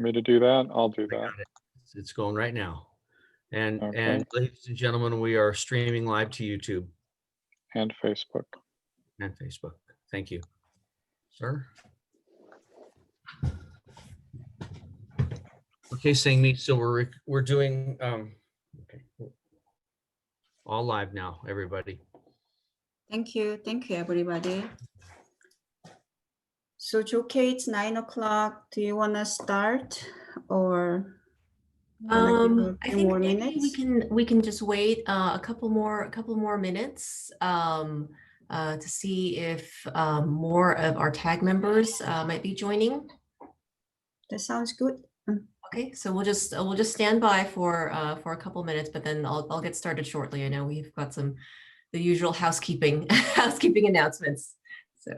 me to do that? I'll do I that. got it. It's going right now. And Okay. and ladies and gentlemen, we are streaming live to YouTube And Facebook. and Facebook. Thank you, sir. Okay, Sangmi, so we're doing okay, all live now, everybody. Thank you, everybody. So, Joe-K, it's 9 o'clock. Do you want to start, or I think more maybe minutes? we can just wait a couple more minutes to see if more of our tag members might be joining. That sounds good. Okay, so we'll just stand by for a couple minutes, but then I'll get started shortly. I know we've got the usual housekeeping announcements. So.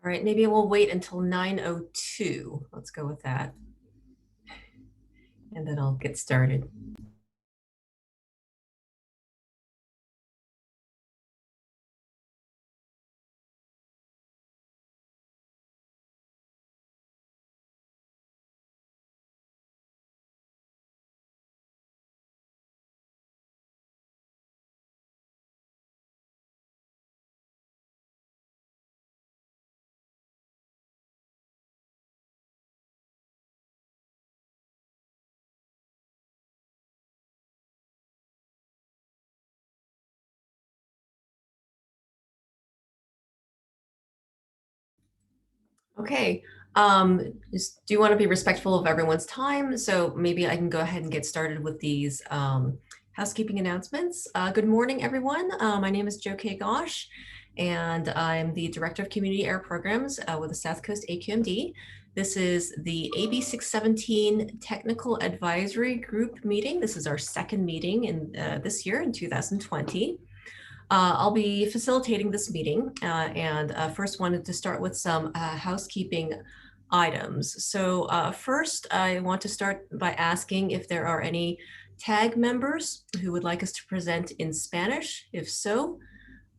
All right, maybe we'll wait until 9:02. Let's go with that. And then I'll get started. Okay, do you want to be respectful of everyone's time? So maybe I can go ahead and get started with these housekeeping announcements. Good morning, everyone. My name is Joe-K Gosh, and I'm the Director of Community Air Programs with the South Coast AQMD. This is the AB617 Technical Advisory Group meeting. This is our second meeting in this year in 2020. I'll be facilitating this meeting and first wanted to start with some housekeeping items. So first, I want to start by asking if there are any TAG members who would like us to present in Spanish. If so,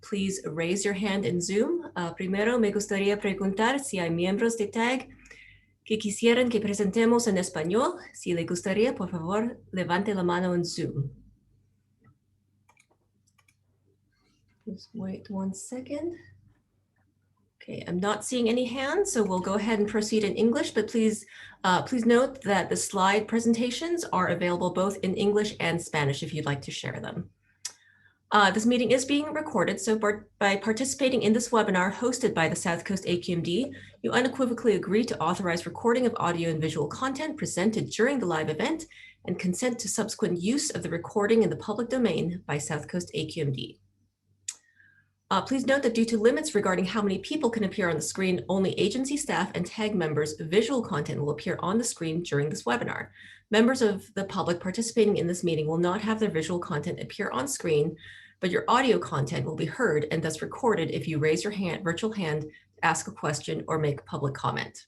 please raise your hand in Zoom. Primero, me gustaría preguntar si hay miembros de TAG que quisieran que presentemos en español. Si le gustaría, por favor, levante la mano en Zoom. Just wait 1 second. Okay, I'm not seeing any hands, so we'll go ahead and proceed in English, but please note that the slide presentations are available both in English and Spanish if you'd like to share them. This meeting is being recorded, so by participating in this webinar hosted by the South Coast AQMD, you unequivocally agree to authorize recording of audio and visual content presented during the live event and consent to subsequent use of the recording in the public domain by South Coast AQMD. Please note that due to limits regarding how many people can appear on the screen, only agency staff and TAG members' visual content will appear on the screen during this webinar. Members of the public participating in this meeting will not have their visual content appear on screen, but your audio content will be heard and thus recorded if you raise your virtual hand, ask a question, or make public comment.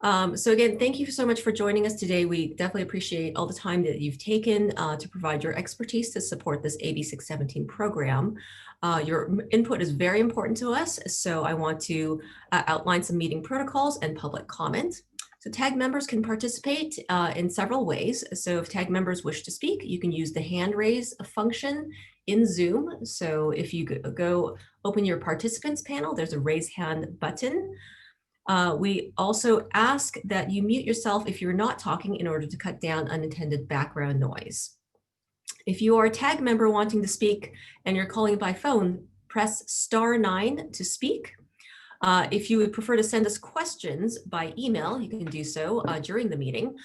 So again, thank you so much for joining us today. We definitely appreciate all the time that you've taken to provide your expertise to support this AB617 program. Your input is very important to us, so I want to outline some meeting protocols and public comment. So TAG members can participate in several ways. So if TAG members wish to speak, you can use the hand raise function in Zoom. So if you go open your participants panel, there's a raise hand button. We also ask that you mute yourself if you're not talking in order to cut down unintended background noise. If you are a TAG member wanting to speak and you're calling by phone, press *9 to speak. If you would prefer to send us questions by email, you can do so during the meeting.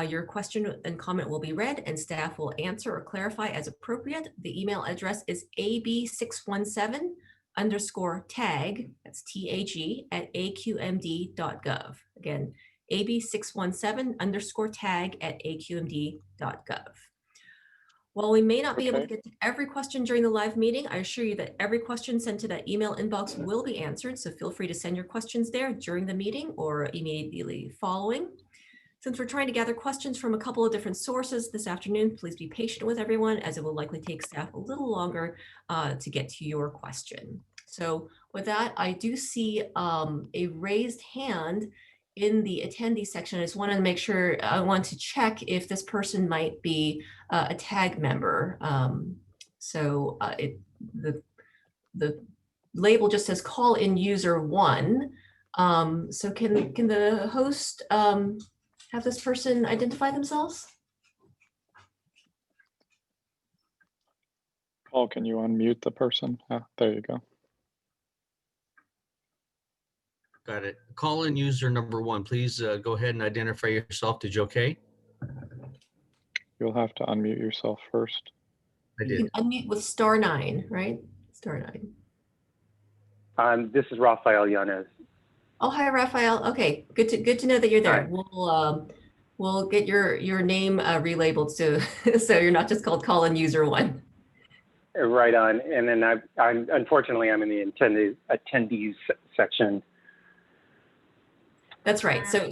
Your question and comment will be read and staff will answer or clarify as appropriate. The email address is ab617_tag, that's TAG, at aqmd.gov. Again, ab617_tag at aqmd.gov. While we may not be able to get to every question during the live meeting, I assure you that every question sent to that email inbox will be answered. So feel free to send your questions there during the meeting or immediately following. Since we're trying to gather questions from a couple of different sources this afternoon, please be patient with everyone, as it will likely take staff a little longer to get to your question. So with that, I do see a raised hand in the attendee section. I just wanted to make sure, I want to check if this person might be a TAG member. The label just says call in user 1. So can the host have this person identify themselves? Paul, can you unmute the person? There you go. Got it. Call in user number 1. Please go ahead and identify yourself. Did you okay? You'll have to unmute yourself first. I You did. can unmute with *9, right? *9. This is Rafael Yanez. Oh, hi, Raphael. Okay, good to know that you're there. Hi. We'll get your name relabeled so you're not just called call in user 1. Right on. And then I'm unfortunately I'm in the attendees section. That's right. So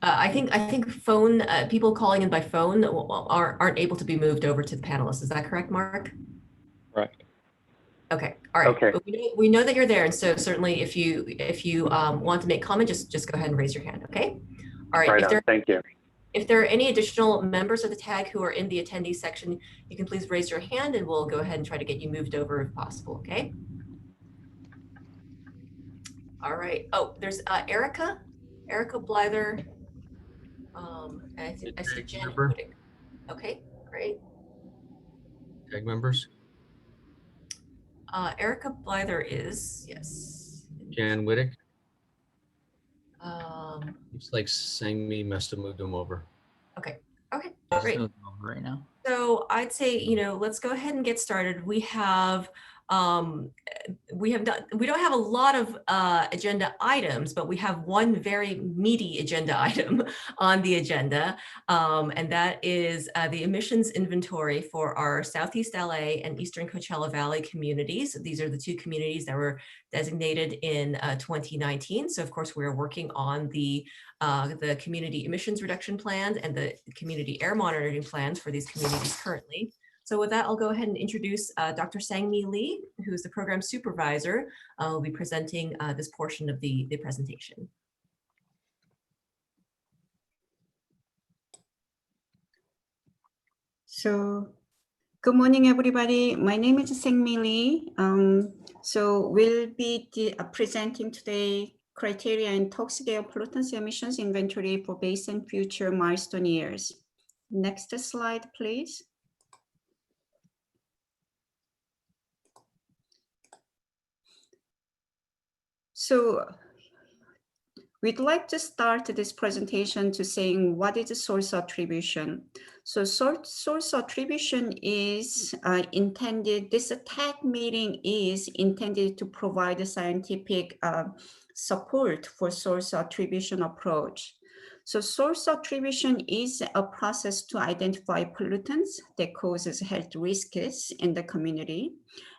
I think phone people calling in by phone aren't able to be moved over to the panelists. Is that correct, Mark? Right. Okay. All right. Okay. But we know that you're there, and so certainly if you want to make comment, just go ahead and raise your hand. Okay. All right. Right on. Thank you. If there are any additional members of the TAG who are in the attendee section, you can please raise your hand and we'll go ahead and try to get you moved over if possible, okay? All right. Oh, there's Erica Blyther. I see Jen. Okay, great. TAG members. Erica Blyther is, yes. Jan Whittick. Looks like Sangmi must have moved him over. Okay, great. Right now. So I'd say, let's go ahead and get started. We don't have a lot of agenda items, but we have one very meaty agenda item on the agenda, and that is the emissions inventory for our Southeast LA and Eastern Coachella Valley communities. These are the two communities that were designated in 2019. So of course we're working on the community emissions reduction plan and the community air monitoring plans for these communities currently. So with that, I'll go ahead and introduce Dr. Sangmi Lee, who is the program supervisor, will be presenting this portion of the presentation. So, good morning, everybody. My name is Sangmi Lee. So we'll be presenting today criteria and toxic air pollutants emissions inventory for Basin future milestone years. Next slide, please. So we'd like to start this presentation to saying what is source attribution. So source attribution is intended, this TAC meeting is intended to provide scientific support for source attribution approach. So source attribution is a process to identify pollutants that causes health risks in the community,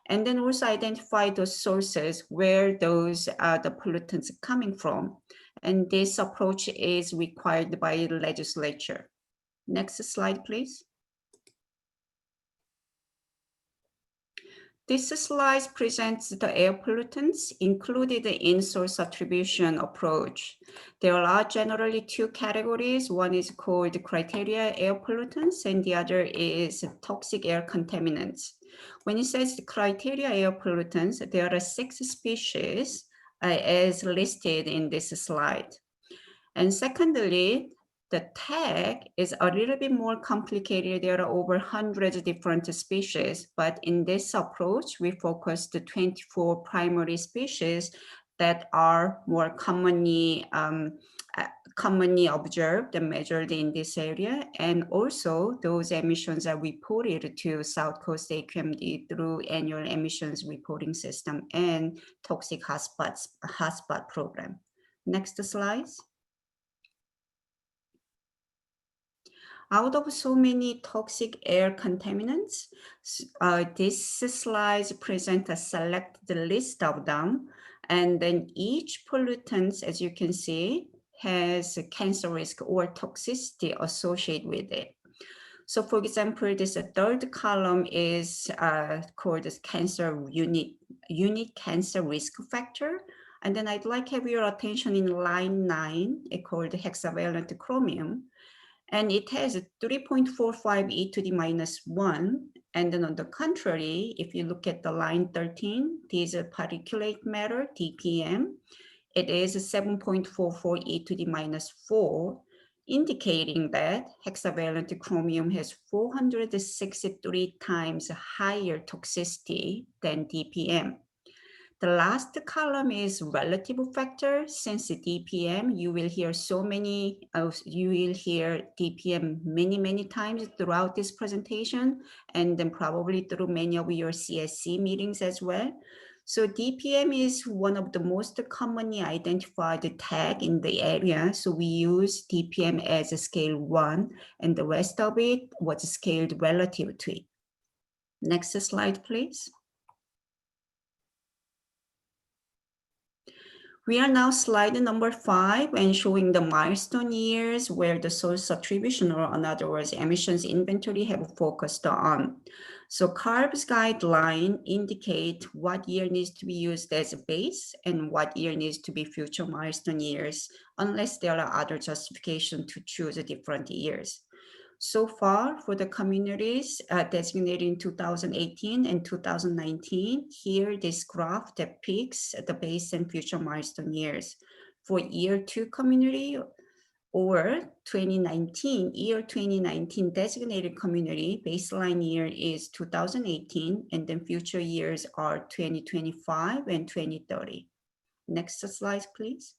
and then also identify those sources where those the pollutants are coming from. And this approach is required by the legislature. Next slide, please. This slide presents the air pollutants included in source attribution approach. There are generally two categories. One is called criteria air pollutants and the other is toxic air contaminants. When it says the criteria air pollutants, there are 6 species as listed in this slide. And secondly, The tag is a little bit more complicated. There are over 100 different species, but in this approach, we focus the 24 primary species that are more commonly observed and measured in this area. And also those emissions are reported to South Coast AQMD through annual emissions reporting system and toxic hotspot program. Next slide. Out of so many toxic air contaminants, this slide presents a selected list of them. And then each pollutant, as you can see, has a cancer risk or toxicity associated with it. So for example, this third column is called cancer unit cancer risk factor. And then I'd like to have your attention in line 9, called hexavalent chromium. And it has 3.45 e to the minus 1. And then on the contrary, if you look at the line 13, this particulate matter, DPM, it is 7.44 e to the minus 4, indicating that hexavalent chromium has 463 times higher toxicity than DPM. The last column is relative factor. Since DPM, you will hear DPM many times throughout this presentation, and then probably through many of your CSC meetings as well. So DPM is one of the most commonly identified tag in the area. So we use DPM as a scale 1, and the rest of it was scaled relative to it. Next slide, please. We are now slide number 5 and showing the milestone years where the source attribution, or in other words, emissions inventory, have focused on. So CARB's guideline indicate what year needs to be used as a base and what year needs to be future milestone years, unless there are other justification to choose different years. So far, for the communities designated in 2018 and 2019, here this graph depicts the base and future milestone years. For year 2 community or 2019, year 2019 designated community, baseline year is 2018, and then future years are 2025 and 2030. Next slide, please.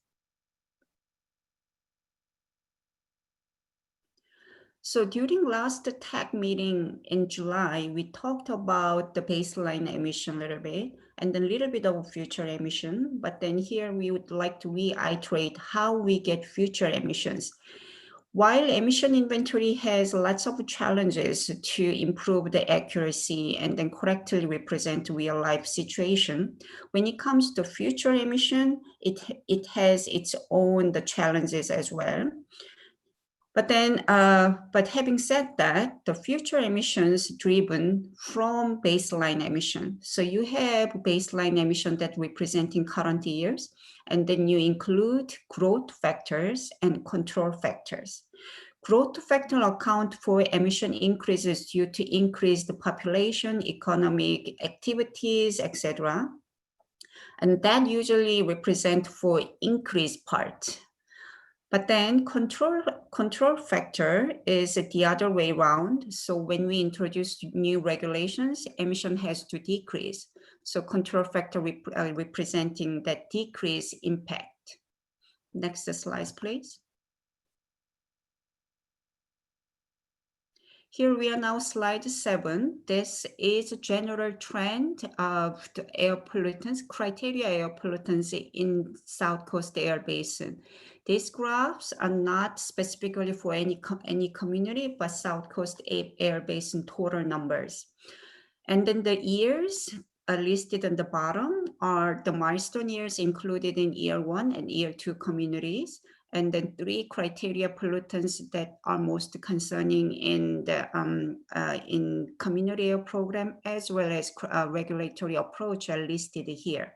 So during last TAC meeting in July, we talked about the baseline emission a little bit and a little bit of future emission. But then here we would like to reiterate how we get future emissions. While emission inventory has lots of challenges to improve the accuracy and then correctly represent real life situation, when it comes to future emission, it has its own challenges as well. But then, but having said that, the future emissions driven from baseline emission. So you have baseline emission that representing current years, and then you include growth factors and control factors. Growth factor account for emission increases due to increased population, economic activities, etc. And that usually represent for increased part. But then control factor is the other way around. So when we introduce new regulations, emission has to decrease. So control factor representing that decrease impact. Next slide, please. Here we are now slide 7. This is a general trend of the air pollutants, criteria air pollutants in South Coast Air Basin. These graphs are not specifically for any community, but South Coast Air Basin total numbers. And then the years listed on the bottom are the milestone years included in year 1 and year 2 communities. And then 3 criteria pollutants that are most concerning in the in community air program, as well as regulatory approach are listed here.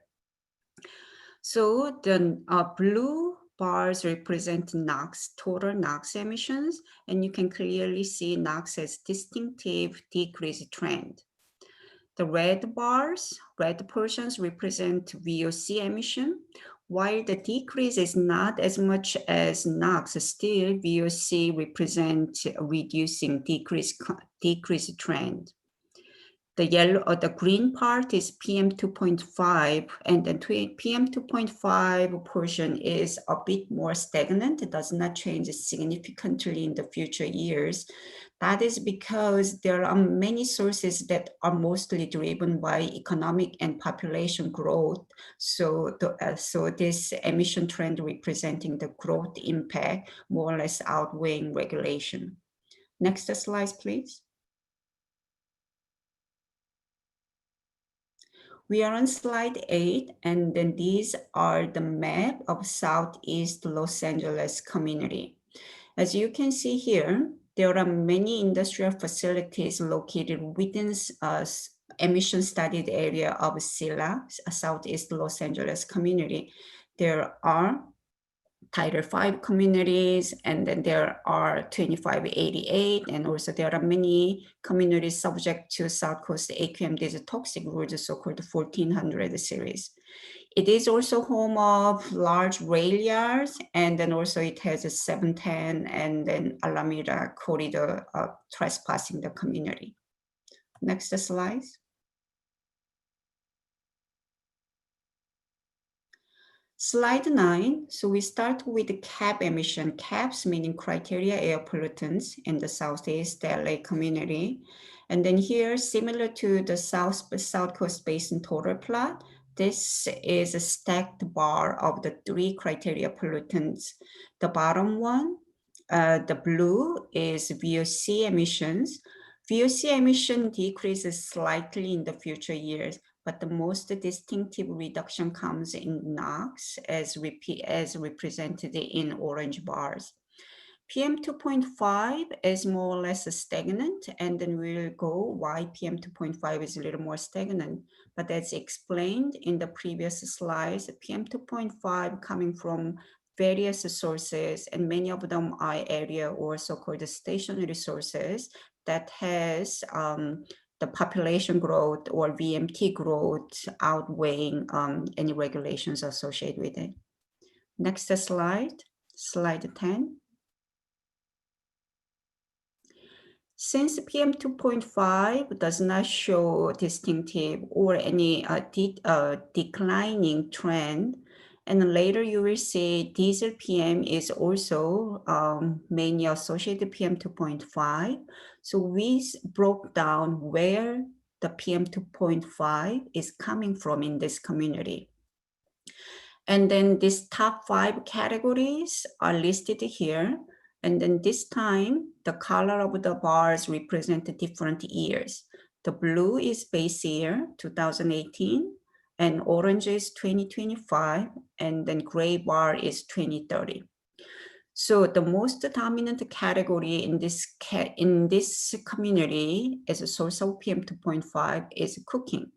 So the blue bars represent NOx, total NOx emissions, and you can clearly see NOx as distinctive decrease trend. The red bars, red portions represent VOC emission, While the decrease is not as much as NOx, still VOC represent reducing decrease trend. The yellow or the green part is PM 2.5, and the PM 2.5 portion is a bit more stagnant. It does not change significantly in the future years. That is because there are many sources that are mostly driven by economic and population growth. So this emission trend representing the growth impact more or less outweighing regulation. Next slide, please. We are on slide 8, and then these are the map of Southeast Los Angeles community. As you can see here, there are many industrial facilities located within emission studied area of SELA, Southeast Los Angeles community. There are Title 5 communities, and then there are 2588, and also there are many communities subject to South Coast AQMD's toxic rules, the so-called 1400 series. It is also home of large rail yards, and then also it has a 710 and then Alameda corridor trespassing the community. Next slide. Slide 9, so we start with the CAP emission. CAPs meaning criteria air pollutants in the Southeast LA community. And then here, similar to the South Coast Basin total plot, this is a stacked bar of the 3 criteria pollutants. The bottom one, the blue is VOC emissions. VOC emission decreases slightly in the future years, but the most distinctive reduction comes in NOx as represented in orange bars. PM 2.5 is more or less stagnant, and then we'll go why PM 2.5 is a little more stagnant. But as explained in the previous slides, PM 2.5 coming from various sources, and many of them are area or so-called stationary sources that has the population growth or VMT growth outweighing any regulations associated with it. Next slide, slide 10. Since PM 2.5 does not show distinctive or any declining trend, and later you will see diesel PM is also mainly associated PM 2.5. So we broke down where the PM 2.5 is coming from in this community. And then these top 5 categories are listed here. And then this time, the color of the bars represent the different years. The blue is base year, 2018, and orange is 2025, and then gray bar is 2030. So the most dominant category in this community as a source of PM 2.5 is cooking.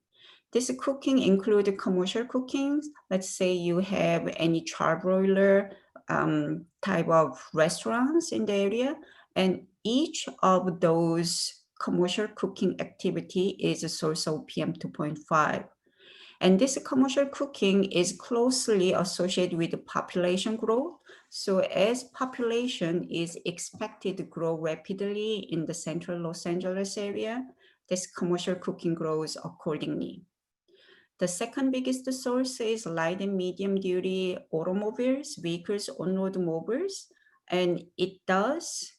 This cooking includes commercial cooking. Let's say you have any charbroiler type of restaurants in the area, and each of those commercial cooking activity is a source of PM 2.5. And this commercial cooking is closely associated with the population growth. So as population is expected to grow rapidly in the central Los Angeles area, this commercial cooking grows accordingly. The second biggest source is light and medium duty automobiles, vehicles, on-road mobiles, and it does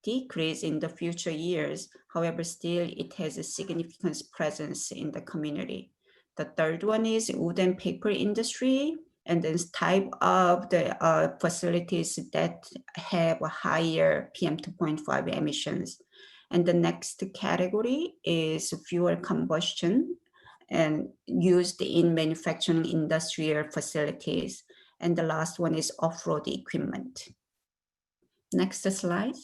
decrease in the future years. However, still it has a significant presence in the community. The third one is wood and paper industry, and then type of the facilities that have a higher PM 2.5 emissions. And the next category is fuel combustion and used in manufacturing industrial facilities. And the last one is off-road equipment. Next slide.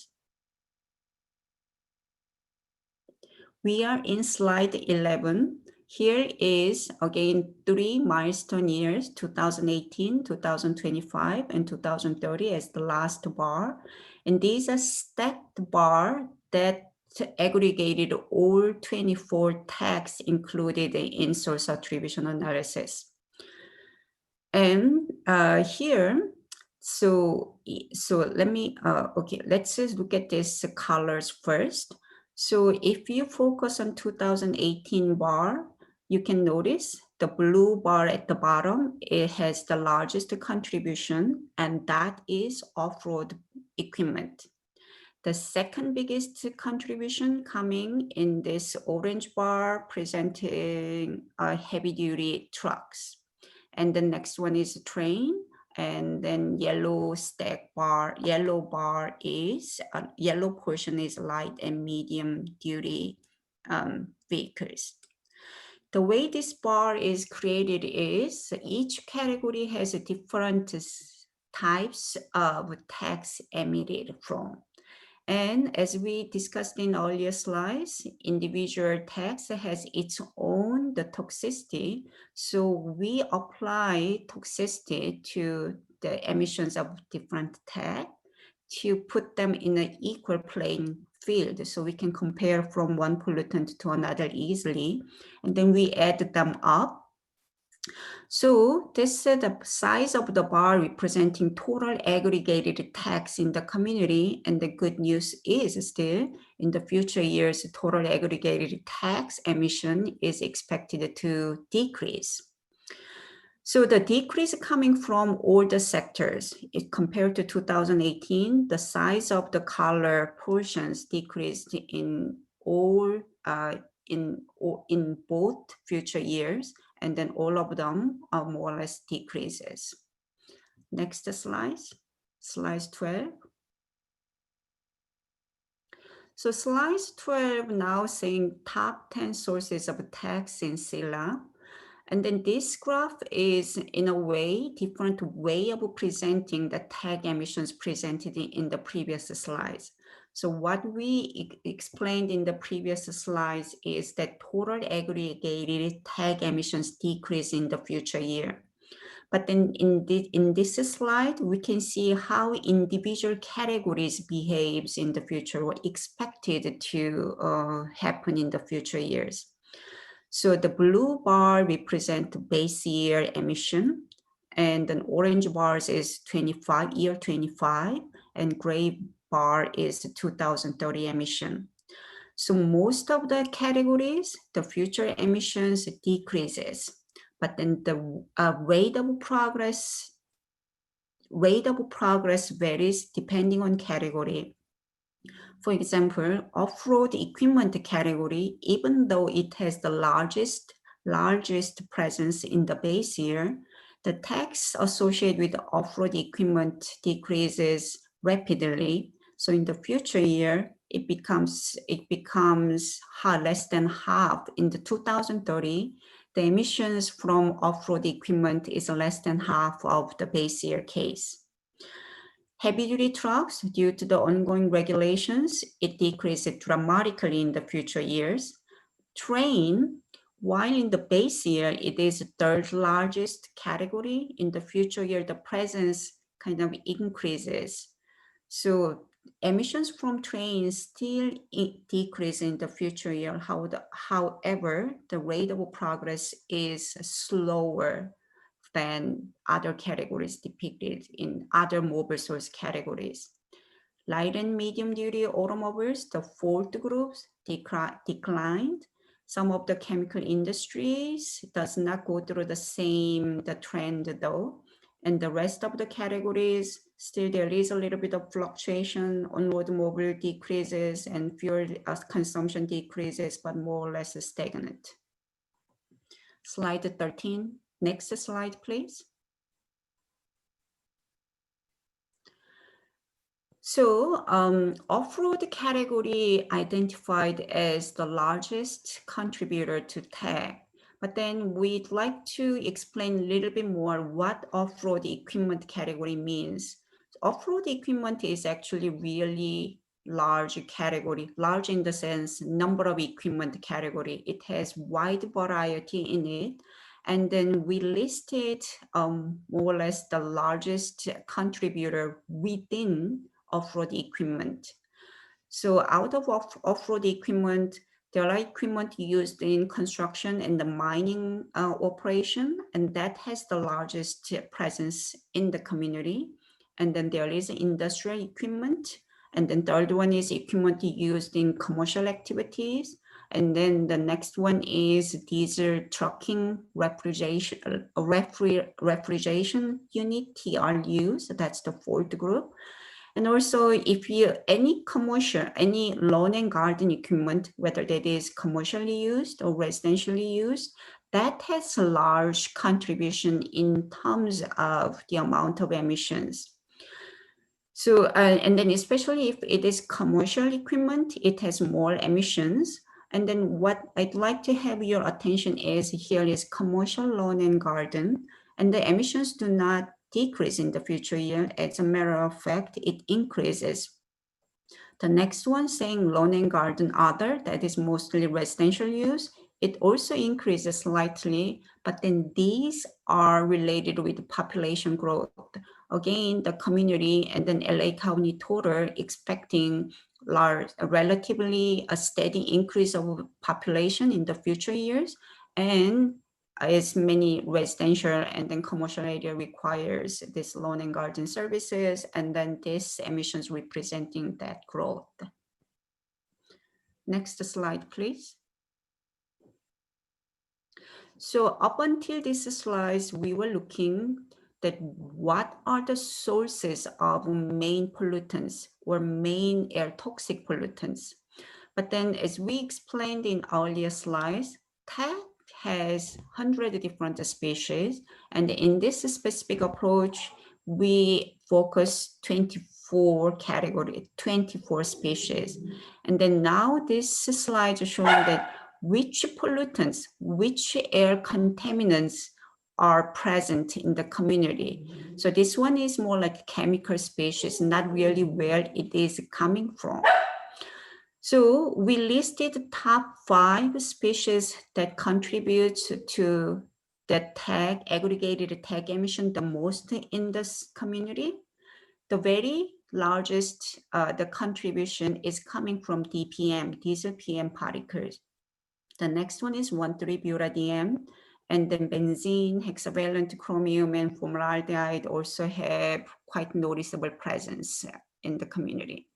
We are in slide 11. Here is, again, 3 milestone years, 2018, 2025, and 2030 as the last bar. And these are stacked bar that aggregated all 24 TACs included in source attribution analysis. And here, so let me, okay, let's just look at these colors first. So if you focus on 2018 bar, you can notice the blue bar at the bottom, it has the largest contribution, and that is off-road equipment. The second biggest contribution coming in this orange bar presenting heavy-duty trucks. And the next one is train, and then yellow stack bar, yellow bar is, yellow portion is light and medium duty vehicles. The way this bar is created is each category has a different types of tax emitted from. And as we discussed in earlier slides, individual tax has its own toxicity. So we apply toxicity to the emissions of different tax to put them in an equal playing field. So we can compare from one pollutant to another easily. And then we add them up. So this is the size of the bar representing total aggregated tax in the community. And the good news is still in the future years, total aggregated tax emission is expected to decrease. So the decrease coming from all the sectors, compared to 2018, the size of the color portions decreased in all in both future years, and then all of them are more or less decreases. Next slide, slide 12. So slide 12 now saying top 10 sources of tax in SELA. And then this graph is in a way, different way of presenting the tag emissions presented in the previous slides. So what we explained in the previous slides is that total aggregated tag emissions decrease in the future year. But then in this slide, we can see how individual categories behaves in the future or expected to happen in the future years. So the blue bar represent base year emission, and then orange bars is 25, and gray bar is 2030 emission. So most of the categories, the future emissions decreases, but then the rate of progress varies depending on category. For example, off-road equipment category, even though it has the largest presence in the base year, the tax associated with off-road equipment decreases rapidly. So in the future year, it becomes less than half. In the 2030, the emissions from off-road equipment is less than half of the base year case. Heavy-duty trucks, due to the ongoing regulations, it decreased dramatically in the future years. Train, while in the base year, it is the third largest category, in the future year, the presence kind of increases. So emissions from trains still decrease in the future year. However, the rate of progress is slower than other categories depicted in other mobile source categories. Light and medium duty automobiles, the fourth groups declined. Some of the chemical industries does not go through the trend though. And the rest of the categories, still there is a little bit of fluctuation. On-road mobile decreases and fuel consumption decreases, but more or less stagnant. Slide 13. Next slide, please. So off-road category identified as the largest contributor to TAC, but then we'd like to explain a little bit more what off-road equipment category means. Off-road equipment is actually really large category, large in the sense number of equipment category. It has wide variety in it. And then we listed more or less the largest contributor within off-road equipment. So out of off-road equipment, there are equipment used in construction and the mining operation, and that has the largest presence in the community. And then there is industrial equipment. And then third one is equipment used in commercial activities. And then the next one is diesel trucking refrigeration unit, TRU. So that's the fourth group. And also, if you any lawn and garden equipment, whether that is commercially used or residentially used, that has a large contribution in terms of the amount of emissions. So, and then especially if it is commercial equipment, it has more emissions. And then what I'd like to have your attention is here is commercial lawn and garden, and the emissions do not decrease in the future year. As a matter of fact, it increases. The next one saying lawn and garden other, that is mostly residential use, it also increases slightly, but then these are related with population growth. Again, the community and then LA County total expecting relatively a steady increase of population in the future years, and as many residential and then commercial area requires this lawn and garden services, and then this emissions representing that growth. Next slide, please. So up until this slide, we were looking at what are the sources of main pollutants or main air toxic pollutants. But then as we explained in earlier slides, TAC has 100 different species. And in this specific approach, we focus 24 species. And then now this slide is showing that which pollutants, which air contaminants are present in the community. So this one is more like chemical species, not really where it is coming from. So we listed the top 5 species that contribute to the TAC, aggregated TAC emission the most in this community. The very largest, the contribution is coming from DPM, diesel PM particles. The next one is 1,3-butadiene, and then benzene, hexavalent chromium, and formaldehyde also have quite noticeable presence in the community.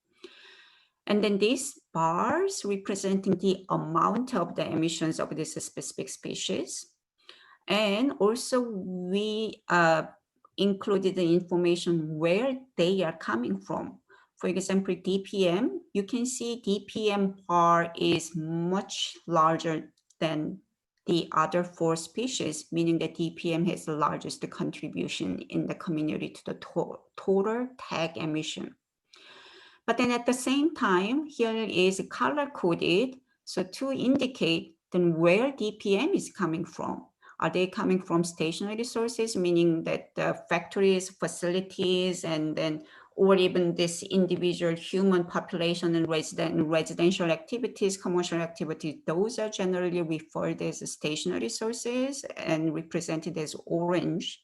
And then these bars representing the amount of the emissions of this specific species. And also we included the information where they are coming from. For example, DPM, you can see DPM bar is much larger than the other 4 species, meaning that DPM has the largest contribution in the community to the total TAC emission. But then at the same time, here is color coded, so to indicate then where DPM is coming from. Are they coming from stationary sources, meaning that the factories, facilities, and then, or even this individual human population and residential activities, commercial activities, those are generally referred as stationary sources and represented as orange.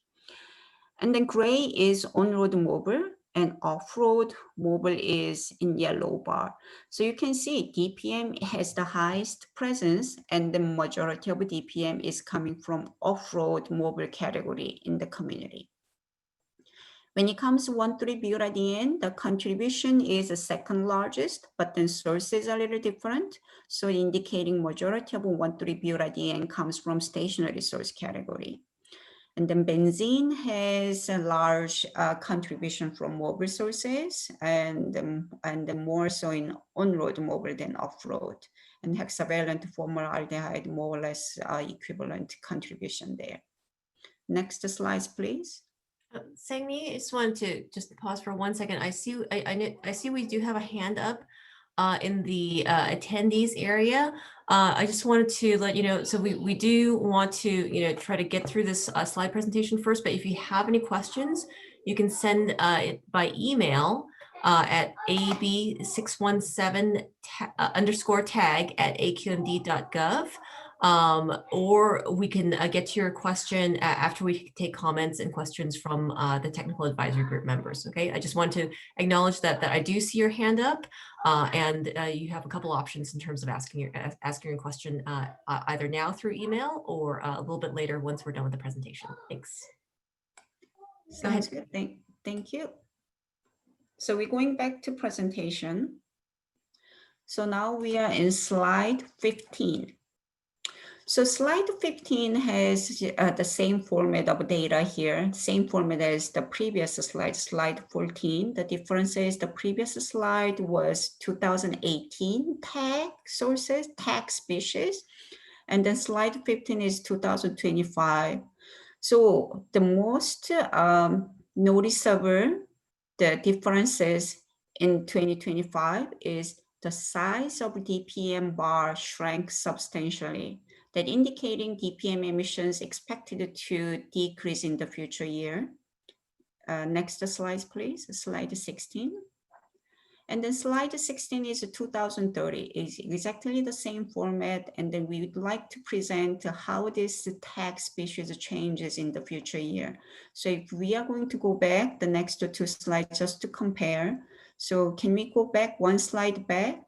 And then gray is on-road mobile, and off-road mobile is in yellow bar. So you can see DPM has the highest presence, and the majority of DPM is coming from off-road mobile category in the community. When it comes to 1,3-butadiene, the contribution is the second largest, but then sources are a little different. So indicating majority of 1,3-butadiene comes from stationary source category. And then benzene has a large contribution from mobile sources, and more so in on-road mobile than off-road. And hexavalent formaldehyde, more or less equivalent contribution there. Next slide, please. Sang-Mi, I just wanted to pause for 1 second. I see we do have a hand up in the attendees area. I just wanted to let you know, so we do want to try to get through this slide presentation first, but if you have any questions, you can send it by email at AB617 _tag at aqmd.gov. or we can get to your question after we take comments and questions from the technical advisory group members. Okay, I just want to acknowledge that I do see your hand up, and you have a couple options in terms of asking your question either now through email or a little bit later once we're done with the presentation. Thanks. Sounds good. Thank you. So we're going back to presentation. So now we are in slide 15. So slide 15 has the same format of data here, same format as the previous slide, slide 14. The difference is the previous slide was 2018 tag sources, tag species, and then slide 15 is 2025. So the most noticeable, the differences in 2025 is the size of DPM bar shrank substantially. That indicating DPM emissions expected to decrease in the future year. Next slide, please, slide 16. And then slide 16 is 2030, is exactly the same format. And then we would like to present how this tag species changes in the future year. So if we are going to go back the next two slides just to compare. So can we go back one slide back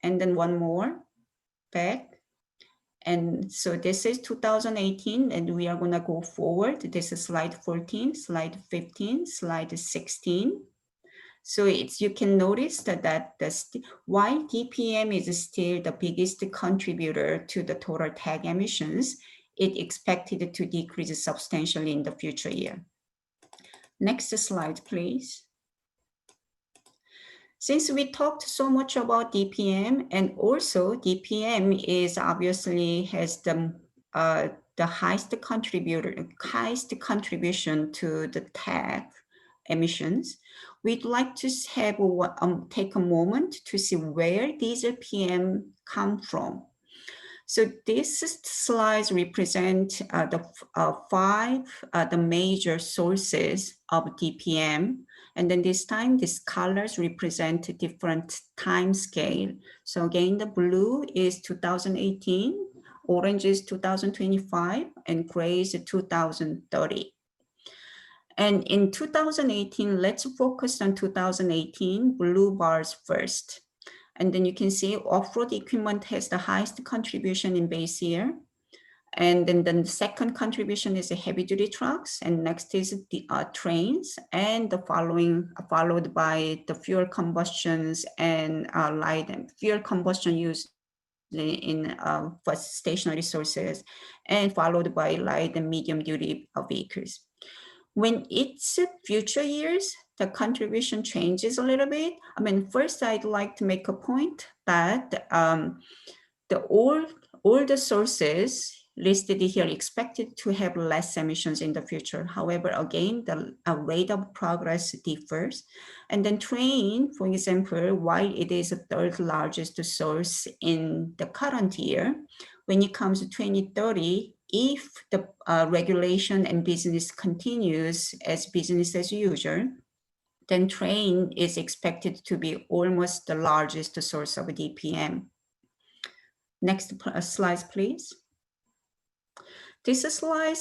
and then one more back? And so this is 2018, and we are going to go forward. This is slide 14, slide 15, slide 16. So you can notice that while DPM is still the biggest contributor to the total tag emissions, it expected to decrease substantially in the future year. Next slide, please. Since we talked so much about DPM, and also DPM is obviously has the highest contribution to the tag emissions, we'd like to have take a moment to see where these PM come from. So these slides represent the major sources of DPM. And then this time, these colors represent a different time scale. So again, the blue is 2018, orange is 2025, and gray is 2030. And in 2018, let's focus on 2018, blue bars first. And then you can see off-road equipment has the highest contribution in base year. And then the second contribution is the heavy-duty trucks, and next is the trains, and the followed by the fuel combustions and light and fuel combustion used in for stationary sources, and followed by light and medium-duty vehicles. When it's future years, the contribution changes a little bit. I mean, first I'd like to make a point that all the sources listed here expected to have less emissions in the future. However, again, the rate of progress differs. And then train, for example, while it is the third largest source in the current year, when it comes to 2030, if the regulation and business continues as business as usual, then train is expected to be almost the largest source of DPM. Next slide, please. This slide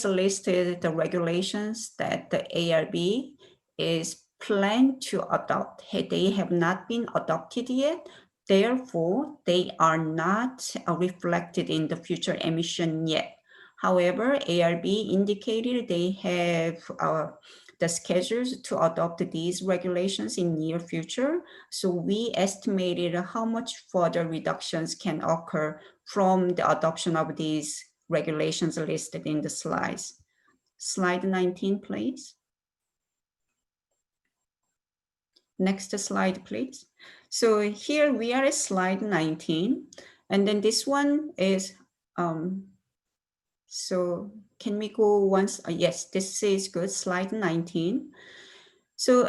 listed the regulations that the ARB is planned to adopt. They have not been adopted yet. Therefore, they are not reflected in the future emission yet. However, ARB indicated they have the schedules to adopt these regulations in near future. So we estimated how much further reductions can occur from the adoption of these regulations listed in the slides. Slide 19, please. Next slide, please. So here we are at slide 19, and then this one is, so can we go once? Yes, this is good, slide 19. So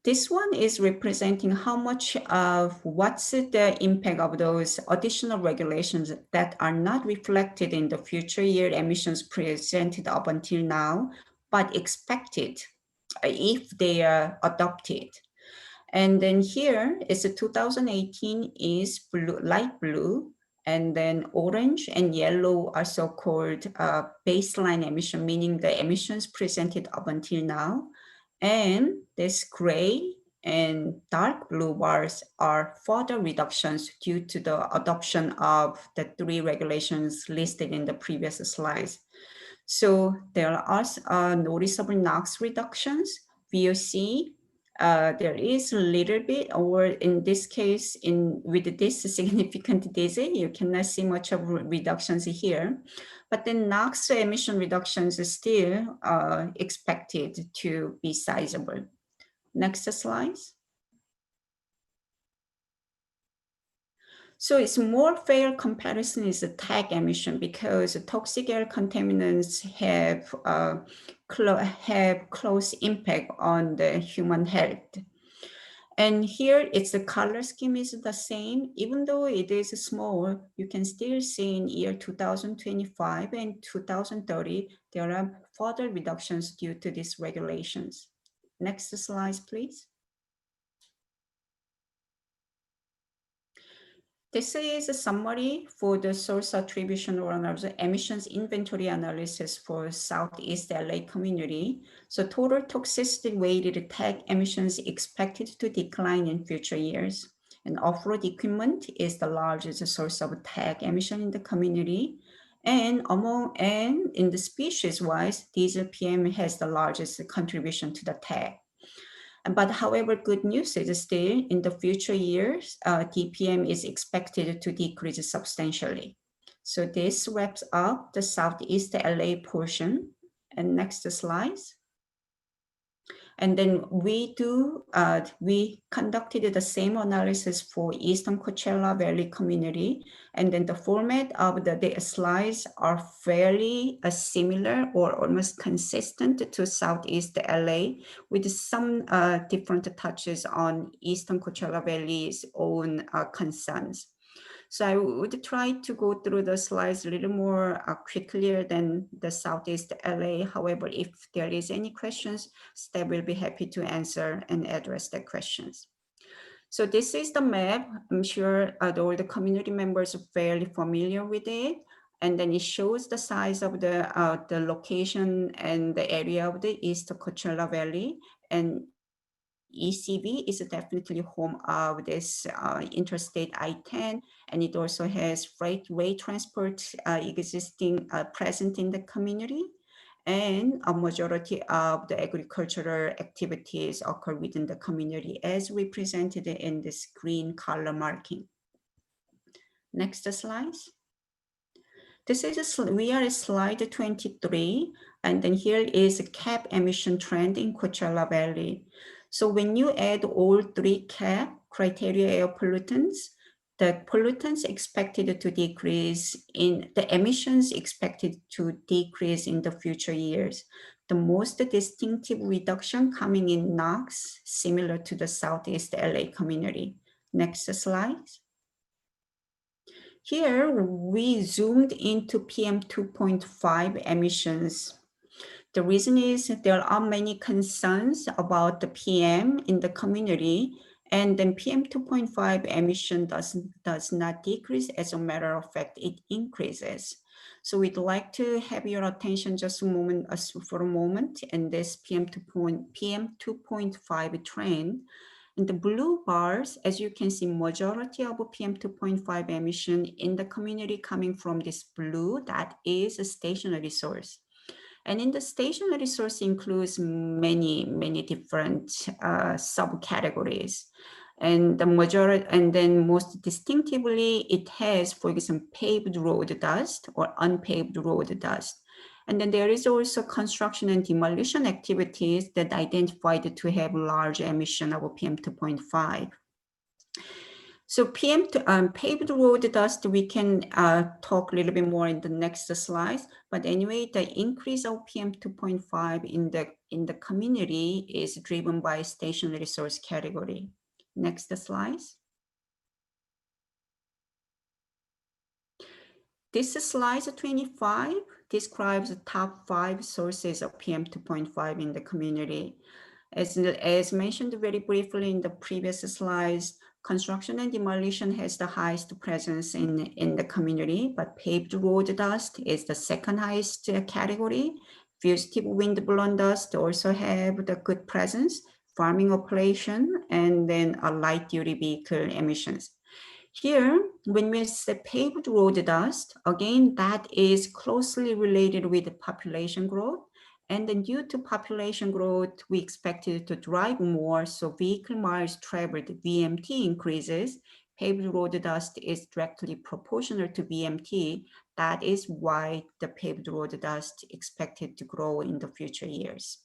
this one is representing how much of what's the impact of those additional regulations that are not reflected in the future year emissions presented up until now, but expected if they are adopted. And then here is a 2018 is blue, light blue, And then orange and yellow are so-called baseline emission, meaning the emissions presented up until now. And this gray and dark blue bars are further reductions due to the adoption of the 3 regulations listed in the previous slides. So there are noticeable NOx reductions, VOC. There is a little bit, or in this case, with this significant diesel, you cannot see much of reductions here. But the NOx emission reductions is still expected to be sizable. Next slide. So it's more fair comparison is the TAC emission, because toxic air contaminants have close impact on the human health. And here it's the color scheme is the same. Even though it is small, you can still see in year 2025 and 2030, there are further reductions due to these regulations. Next slide, please. This is a summary for the source attribution or emissions inventory analysis for Southeast LA community. So total toxicity weighted TAC emissions expected to decline in future years. And off-road equipment is the largest source of TAC emission in the community. And in the species wise, diesel PM has the largest contribution to the TAC. But however, good news is still in the future years, DPM is expected to decrease substantially. So this wraps up the Southeast LA portion. And next slide. And then we conducted the same analysis for Eastern Coachella Valley community. And then the format of the slides are fairly similar or almost consistent to Southeast LA, with some different touches on Eastern Coachella Valley's own concerns. So I would try to go through the slides a little more quickly than the Southeast LA. However, if there is any questions, Steph will be happy to answer and address the questions. So this is the map. I'm sure all the community members are fairly familiar with it. And then it shows the size of the location and the area of the East Coachella Valley. And ECV is definitely home of this interstate I-10, and it also has freight way transport existing present in the community, and a majority of the agricultural activities occur within the community as represented in this green color marking. Next slide. This is we are at slide 23, and then here is a cap emission trend in Coachella Valley. So when you add all 3 cap criteria air pollutants, the pollutants expected to decrease in the emissions expected to decrease in the future years. The most distinctive reduction coming in NOx, similar to the Southeast LA community. Next slide. Here we zoomed into PM 2.5 emissions. The reason is there are many concerns about the PM in the community, and then PM 2.5 emission does not decrease. As a matter of fact, it increases. So we'd like to have your attention just for a moment in this PM 2.5 trend. In the blue bars, as you can see, majority of PM 2.5 emission in the community coming from this blue, that is a stationary source. And in the stationary source includes many different subcategories. And the majority, and then most distinctively, it has, for example, paved road dust or unpaved road dust. And then there is also construction and demolition activities that identified to have large emission of PM 2.5. So paved road dust, we can talk a little bit more in the next slide. But anyway, the increase of PM 2.5 in the community is driven by stationary source category. Next slide. This slide 25 describes the top 5 sources of PM 2.5 in the community. As mentioned very briefly in the previous slides, Construction and demolition has the highest presence in the community, but paved road dust is the second highest category. Fugitive wind-blown dust also have the good presence, farming operation, and then a light-duty vehicle emissions. Here, when we say paved road dust, again, that is closely related with population growth. And then due to population growth, we expected to drive more, so vehicle miles traveled, VMT increases. Paved road dust is directly proportional to VMT. That is why the paved road dust expected to grow in the future years.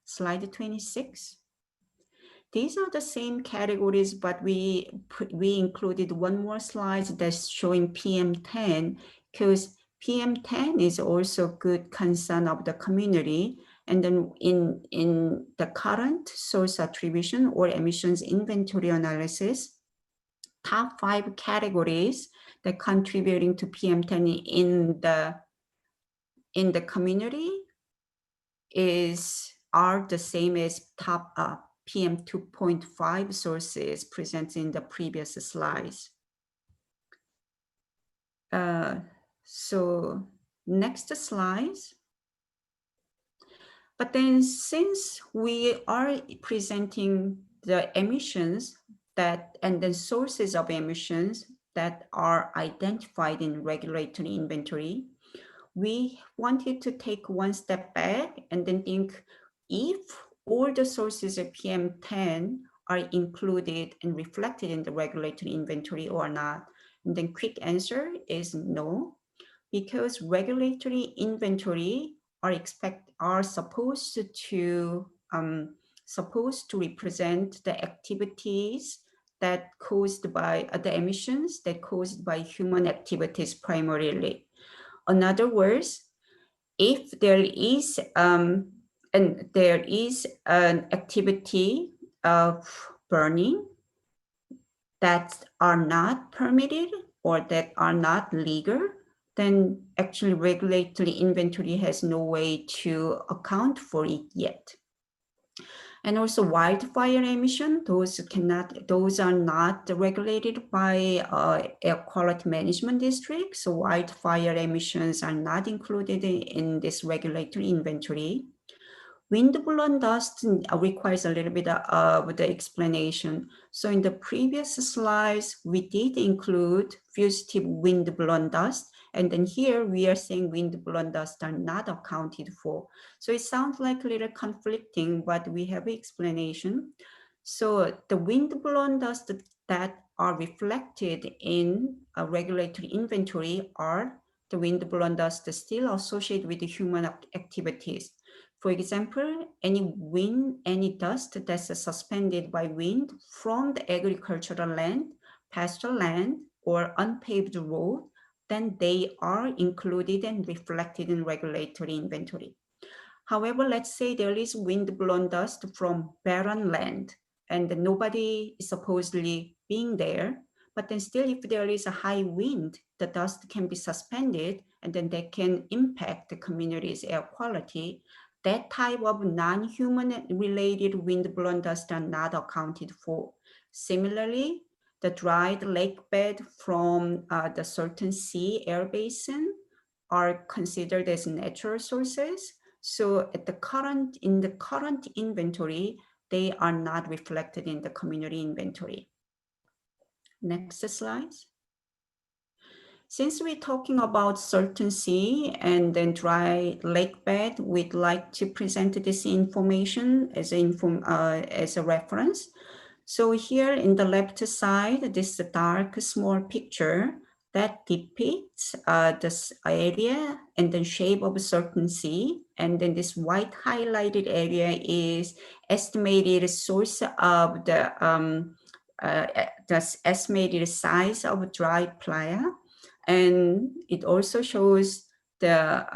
Slide 26. These are the same categories, but we included one more slide that's showing PM10, because PM10 is also good concern of the community. And then in the current source attribution or emissions inventory analysis, top 5 categories that contributing to PM10 in the community are the same as top PM 2.5 sources presented in the previous slides. So next slide. But then since we are presenting the emissions and then sources of emissions that are identified in regulatory inventory, we wanted to take one step back and then think if all the sources of PM10 are included and reflected in the regulatory inventory or not. And then quick answer is no, because regulatory inventory are supposed to represent the activities that caused by the emissions that caused by human activities primarily. In other words, if there is an activity of burning that are not permitted or that are not legal, then actually regulatory inventory has no way to account for it yet. And also wildfire emission, those are not regulated by air quality management district. So wildfire emissions are not included in this regulatory inventory. Wind-blown dust requires a little bit of the explanation. So in the previous slides, we did include fugitive wind-blown dust. And then here we are saying wind-blown dust are not accounted for. So it sounds like a little conflicting, but we have an explanation. So the wind-blown dust that are reflected in a regulatory inventory are the wind-blown dust still associated with the human activities. For example, any dust that's suspended by wind from the agricultural land, pasture land, or unpaved road, then they are included and reflected in regulatory inventory. However, let's say there is wind-blown dust from barren land and nobody is supposedly being there, but then still if there is a high wind, the dust can be suspended and then that can impact the community's air quality. That type of non-human related wind-blown dust are not accounted for. Similarly, the dried lake bed from the certain sea air basin are considered as natural sources. So in the current inventory, they are not reflected in the community inventory. Next slide. Since we're talking about certain sea and then dry lake bed, we'd like to present this information as a reference. So here in the left side, this dark small picture that depicts this area and the shape of a certain sea. And then this white highlighted area is estimated source of the estimated size of dry playa. And it also shows the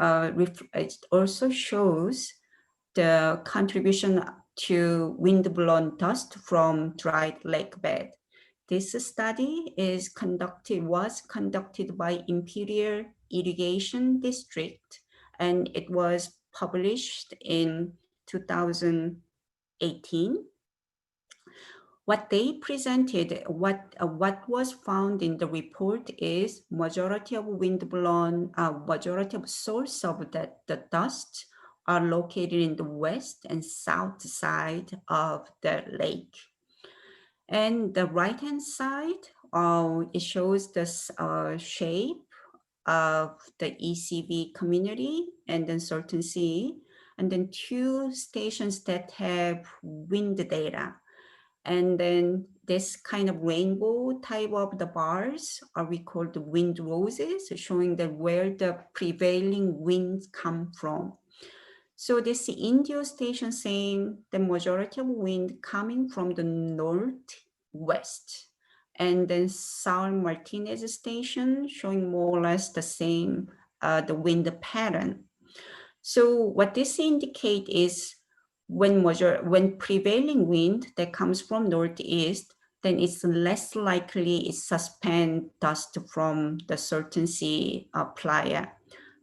contribution to wind-blown dust from dried lake bed. This study was conducted by Imperial Irrigation District, and it was published in 2018. What they presented, what was found in the report is majority of majority of source of the dust are located in the west and south side of the lake. And the right-hand side, it shows this shape of the ECV community and then certain sea, and then two stations that have wind data. And then this kind of rainbow type of the bars are we call the wind roses, showing that where the prevailing winds come from. So this Indio station saying the majority of wind coming from the northwest. And then Saul Martinez station showing more or less the same, the wind pattern. So what this indicate is when prevailing wind that comes from northeast, then it's less likely it suspend dust from the certain sea playa.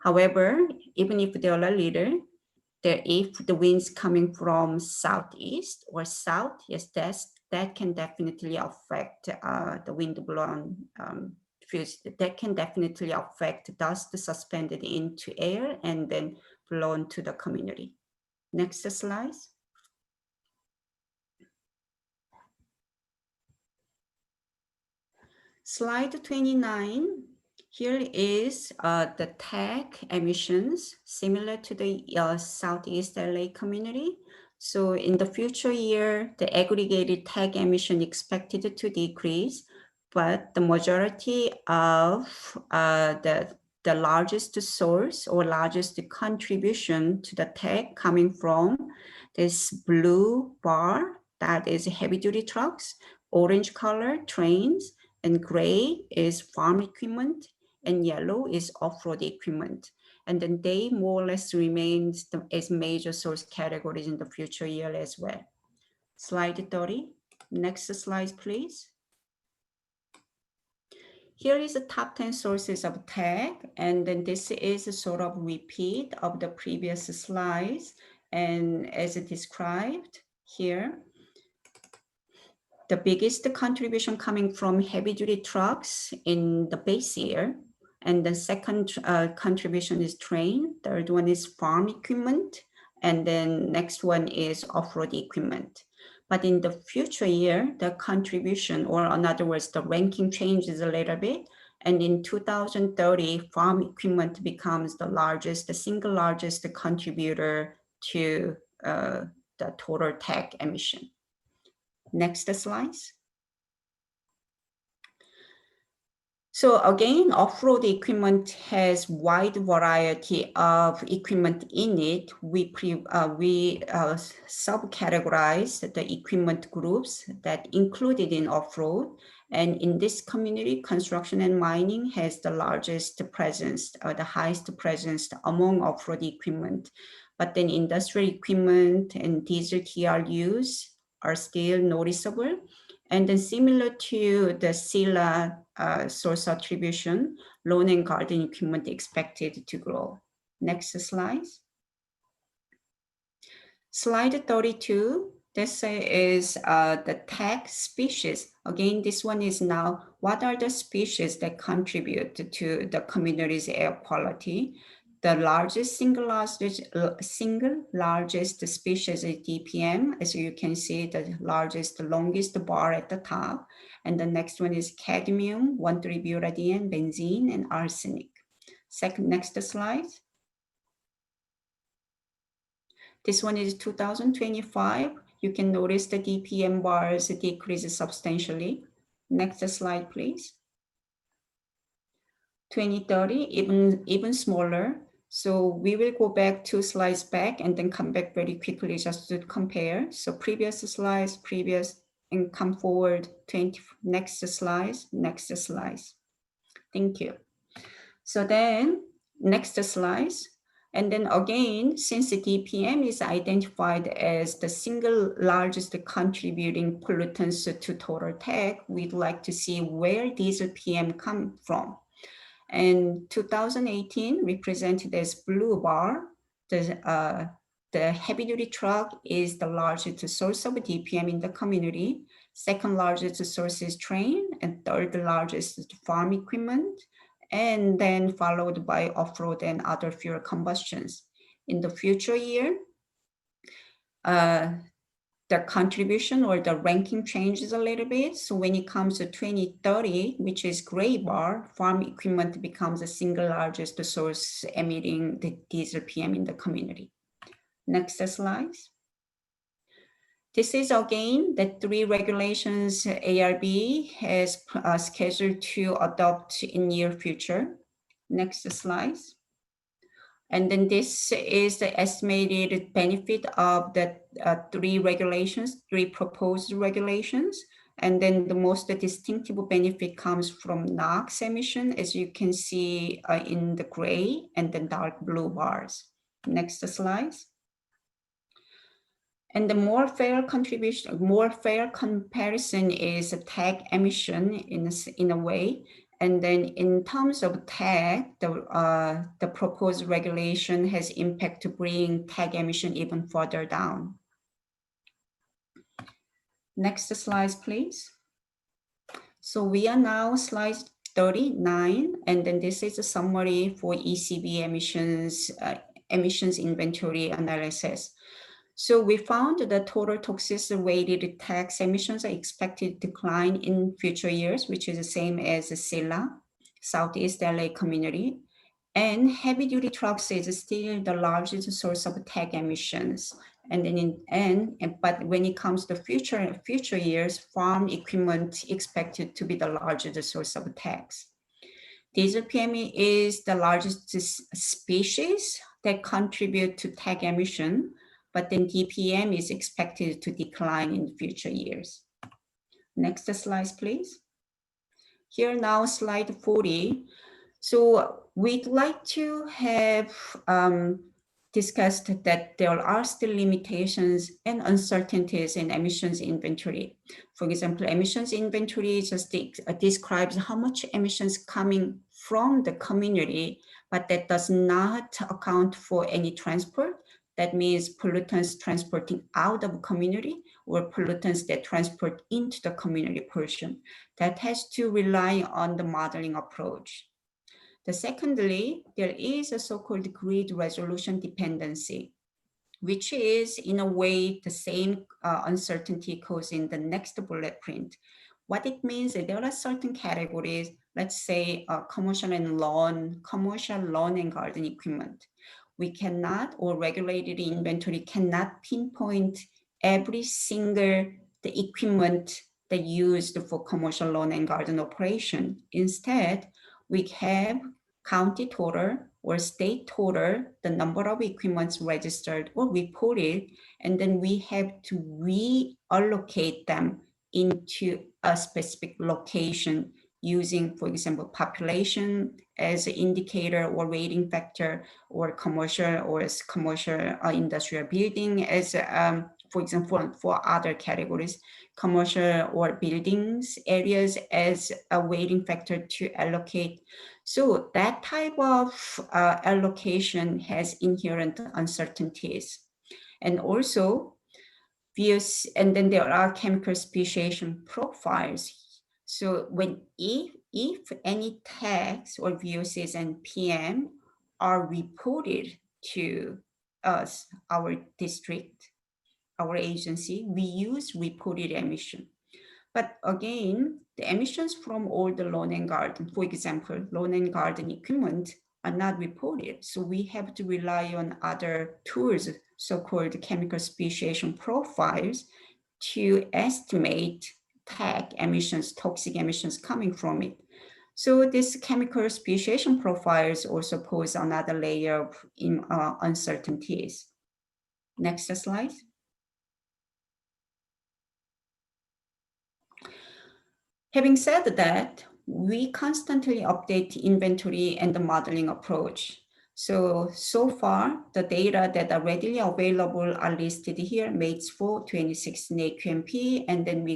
However, even if they are a little, if the wind's coming from southeast or south, yes, that can definitely affect the wind blown that can definitely affect dust suspended into air and then blown to the community. Next slide. Slide 29. Here is the TAC emissions similar to the Southeast LA community. So in the future year, the aggregated TAC emission expected to decrease, but the majority of the largest source or largest contribution to the TAC coming from this blue bar, that is heavy duty trucks, orange color trains, and gray is farm equipment, and yellow is off-road equipment. And then they more or less remain as major source categories in the future year as well. Slide 30. Next slide, please. Here is the top 10 sources of TAG, and then this is a sort of repeat of the previous slides. And as described here, the biggest contribution coming from heavy duty trucks in the base year. And the second contribution is train. Third one is farm equipment. And then next one is off-road equipment. But in the future year, the contribution, or in other words, the ranking changes a little bit. And in 2030, farm equipment becomes the single largest contributor to the total TAG emission. Next slides. So again, off-road equipment has wide variety of equipment in it. We subcategorize the equipment groups that included in off-road. And in this community, construction and mining has the largest presence, the highest presence among off-road equipment. But then industrial equipment and diesel TRUs are still noticeable. And then similar to the SELA source attribution, lawn and garden equipment expected to grow. Next slide. Slide 32, this is the TAG species. Again, this one is now, what are the species that contribute to the community's air quality? The single largest species is DPM. As you can see, the longest bar at the top. And the next one is cadmium, 1,3-butadiene, benzene, and arsenic. Next slide. This one is 2025. You can notice the DPM bars decrease substantially. Next slide, please. 2030, even smaller. So we will go back 2 slides back and then come back very quickly just to compare. So previous slides, and come forward, next slides. Thank you. So then next slides. And then again, since the DPM is identified as the single largest contributing pollutants to total TAG, we'd like to see where diesel PM come from. And 2018 represented as blue bar, the the heavy-duty truck is the largest source of DPM in the community. Second largest source is train, and third largest is farm equipment, and then followed by off-road and other fuel combustions. In the future year, the contribution or the ranking changes a little bit. So when it comes to 2030, which is gray bar, farm equipment becomes the single largest source emitting the diesel PM in the community. Next slide. This is again the 3 regulations ARB has scheduled to adopt in near future. Next slide. And then this is the estimated benefit of the 3 regulations, 3 proposed regulations. And then the most distinctive benefit comes from NOx emission, as you can see in the gray and the dark blue bars. Next slide. And the more fair contribution, more fair comparison is tag emission in a way. And then in terms of tag, the proposed regulation has impact to bring tag emission even further down. Next slide, please. So we are now slide 39, and then this is a summary for ECB emissions inventory analysis. So we found that total toxicity weighted tax emissions are expected to decline in future years, which is the same as the SELA, Southeast LA community. And heavy duty trucks is still the largest source of tag emissions. And then but when it comes to future years, farm equipment expected to be the largest source of tags. Diesel PM is the largest species that contribute to tag emission, but then DPM is expected to decline in future years. Next slide, please. Here now, slide 40. So we'd like to have discussed that there are still limitations and uncertainties in emissions inventory. For example, emissions inventory just describes how much emissions coming from the community, but that does not account for any transport. That means pollutants transporting out of community or pollutants that transport into the community portion. That has to rely on the modeling approach. Secondly, there is a so-called grid resolution dependency, which is in a way the same uncertainty caused in the next bullet print. What it means is there are certain categories, let's say commercial lawn and garden equipment. We cannot, or regulated inventory cannot pinpoint every single the equipment that used for commercial lawn and garden operation. Instead, we have county total or state total, the number of equipments registered or reported, and then we have to reallocate them into a specific location using, for example, population as an indicator or rating factor, or commercial industrial building as, for example, for other categories, commercial or buildings areas as a weighting factor to allocate. So that type of allocation has inherent uncertainties. And also, and then there are chemical speciation profiles. So if any tags or VOCs and PM are reported to us, our district, our agency, we use reported emission. But again, the emissions from all the lawn and garden, for example, lawn and garden equipment are not reported. So we have to rely on other tools, so-called chemical speciation profiles, to estimate tag emissions, toxic emissions coming from it. So this chemical speciation profiles also pose another layer of uncertainties. Next slide. Having said that, we constantly update inventory and the modeling approach. So far, the data that are readily available are listed here, MATES 4, 2016 AQMP, and then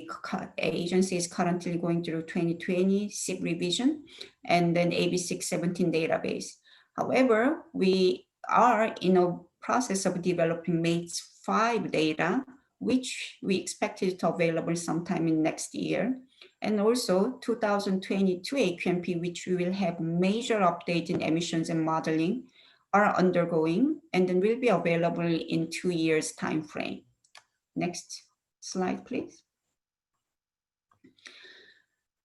agency is currently going through 2020 SIP revision, and then AB617 database. However, we are in a process of developing MATES 5 data, which we expected to available sometime in next year. And also 2022 AQMP, which we will have major update in emissions and modeling, are undergoing and then will be available in 2 years time frame. Next slide, please.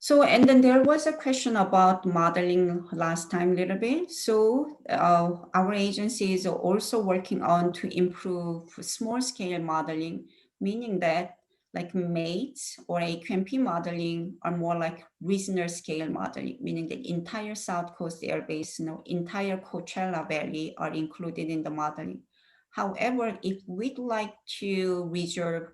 So, and then there was a question about modeling last time a little bit. So our agency is also working on to improve small scale modeling, meaning that like MATES or AQMP modeling are more like regional scale modeling, meaning the entire South Coast Air Basin or entire Coachella Valley are included in the modeling. However, if we'd like to reserve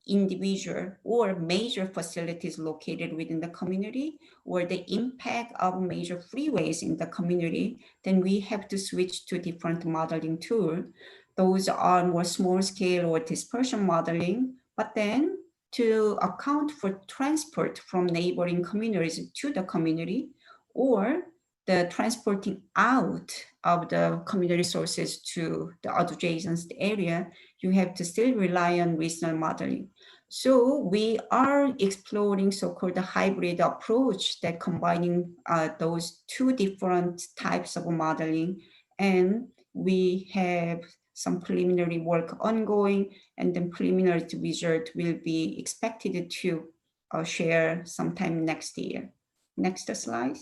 individual or major facilities located within the community or the impact of major freeways in the community, then we have to switch to different modeling tool. Those are more small scale or dispersion modeling, but then to account for transport from neighboring communities to the community or the transporting out of the community sources to the adjacent area, you have to still rely on regional modeling. So we are exploring so-called hybrid approach that combining those two different types of modeling. And we have some preliminary work ongoing, and then preliminary result will be expected to share sometime next year. Next slide.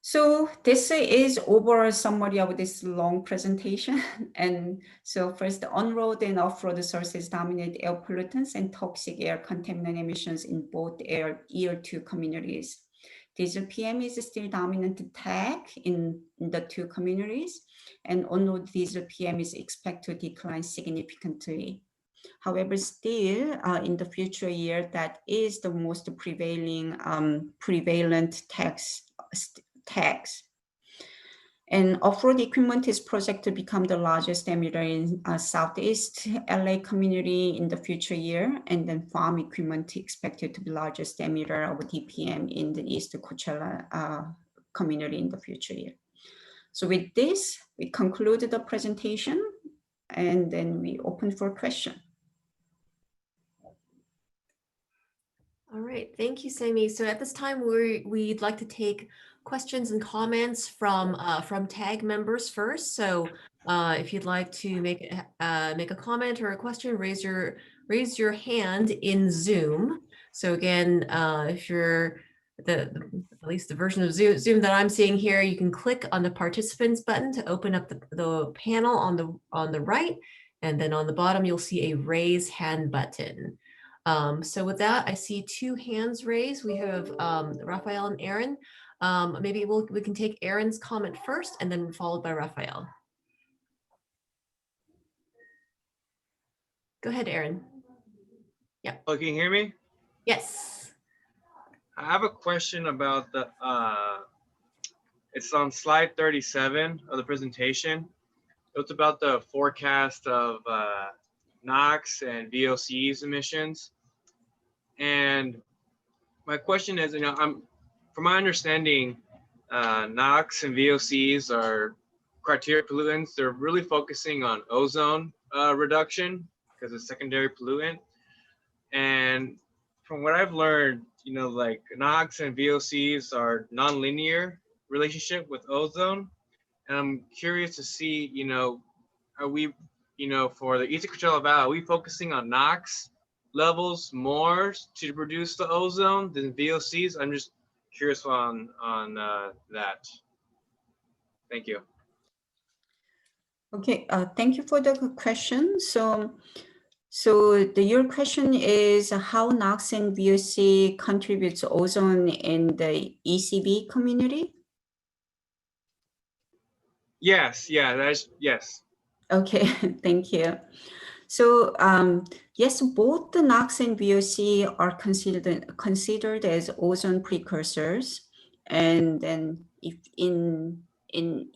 So this is overall summary of this long presentation. And so first, the on-road and off-road sources dominate air pollutants and toxic air contaminant emissions in both year 2 communities. Diesel PM is still dominant tag in the 2 communities, and on-road diesel PM is expected to decline significantly. However, still in the future year, that is the most prevalent tags. And off-road equipment is projected to become the largest emitter in Southeast LA community in the future year, and then farm equipment expected to be largest emitter of DPM in the Eastern Coachella community in the future year. So with this, we conclude the presentation, and then we open for question. All right, thank you, Sammy. So at this time, we'd like to take questions and comments from TAG members first. So if you'd like to make a comment or a question, raise your hand in Zoom. So again, if you're at least the version of Zoom that I'm seeing here, you can click on the participants button to open up the panel on the right, and then on the bottom you'll see a raise hand button. So with that, I see 2 hands raised. We have Raphael and Aaron. Maybe we can take Aaron's comment first and then followed by Raphael. Go ahead, Aaron. Yeah. Oh, can you hear me? Yes. I have a question about the, it's on slide 37 of the presentation. It's about the forecast of NOx and VOCs emissions. And my question is, from my understanding, NOx and VOCs are criteria pollutants. They're really focusing on ozone reduction because it's a secondary pollutant. And from what I've learned, like NOx and VOCs are nonlinear relationship with ozone. And I'm curious to see, are we, for the Eastern Coachella Valley, are we focusing on NOx levels more to reduce the ozone than VOCs? I'm just curious on that. Thank you. Okay, thank you for the question. So your question is how NOx and VOC contributes to ozone in the ECV community? Yes, yes. Okay, thank you. So yes, both the NOx and VOC are considered as ozone precursors. And then if in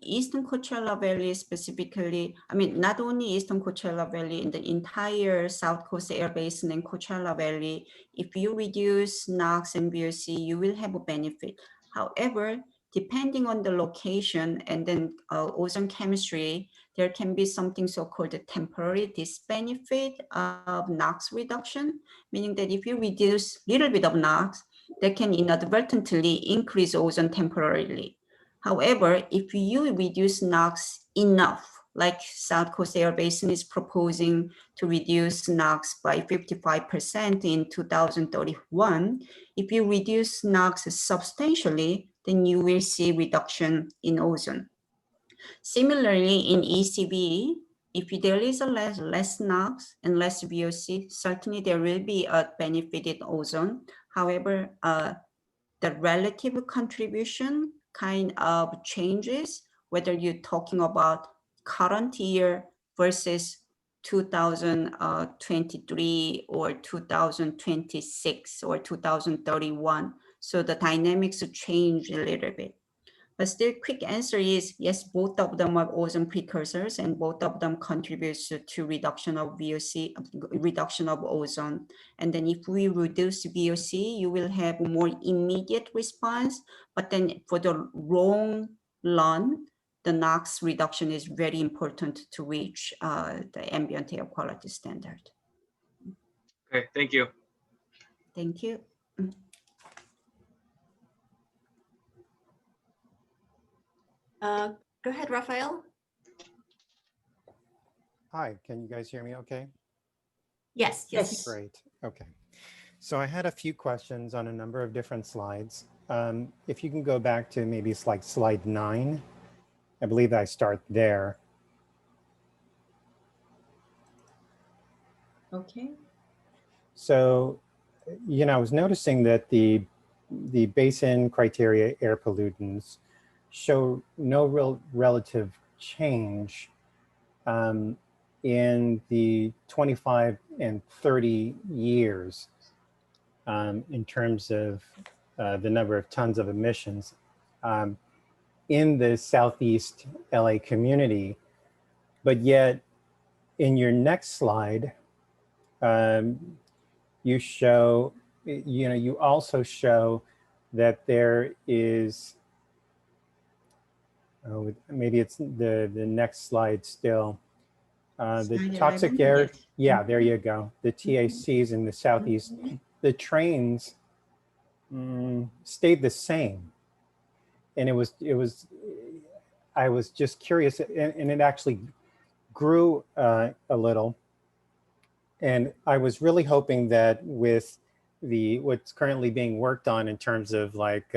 Eastern Coachella Valley specifically, not only Eastern Coachella Valley, in the entire South Coast Air Basin and Coachella Valley, if you reduce NOx and VOC, you will have a benefit. However, depending on the location and then ozone chemistry, there can be something so-called temporary disbenefit of NOx reduction, meaning that if you reduce a little bit of NOx, that can inadvertently increase ozone temporarily. However, if you reduce NOx enough, like South Coast Air Basin is proposing to reduce NOx by 55% in 2031, if you reduce NOx substantially, then you will see reduction in ozone. Similarly, in ECB, if there is a less NOx and less VOC, certainly there will be a benefit in ozone. However, the relative contribution kind of changes, whether you're talking about current year versus 2023 or 2026 or 2031. So the dynamics change a little bit. But still, quick answer is yes, both of them are ozone precursors and both of them contributes to reduction of VOC, reduction of ozone. And then if we reduce VOC, you will have more immediate response. But then for the long run, the NOx reduction is very important to reach the ambient air quality standard. Okay, thank you. Thank you. Go ahead, Raphael. Hi, can you guys hear me okay? Yes, yes. Great, okay. So I had a few questions on a number of different slides. If you can go back to maybe like slide 9, I believe I start there. Okay. So, you know, I was noticing that the basin criteria air pollutants show no real relative change in the 25 and 30 years in terms of the number of tons of emissions in the Southeast LA community. But yet in your next slide, you show, you know, you also show that there is, oh, maybe it's the next slide still. The Slide toxic 11, air, yes. yeah, there you go. The TACs in the Southeast, the trains stayed the same. And I was just curious, and it actually grew a little. And I was really hoping that with what's currently being worked on in terms of like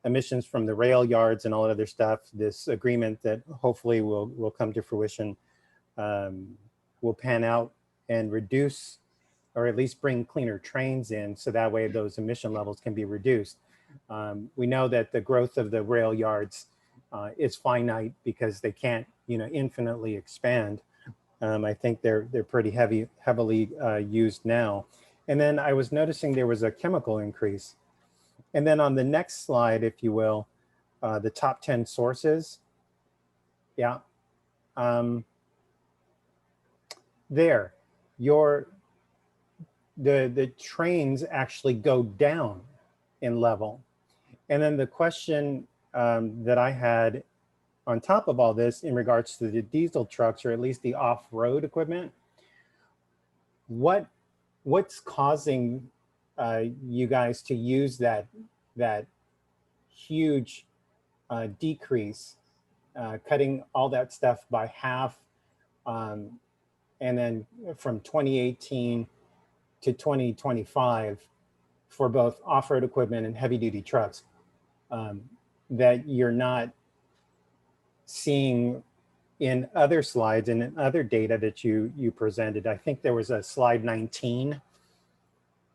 emissions from the rail yards and all that other stuff, this agreement that hopefully will come to fruition will pan out and reduce, or at least bring cleaner trains in, so that way those emission levels can be reduced. We know that the growth of the rail yards is finite because they can't, you know, infinitely expand. I think they're pretty heavily used now. And then I was noticing there was a chemical increase. And then on the next slide, if you will, the top 10 sources. Yeah. There, the trains actually go down in level. And then the question that I had on top of all this in regards to the diesel trucks, or at least the off-road equipment, what's causing you guys to use that huge decrease, cutting all that stuff by half, and then from 2018 to 2025 for both off-road equipment and heavy-duty trucks, that you're not seeing in other slides and in other data that you presented. I think there was a slide 19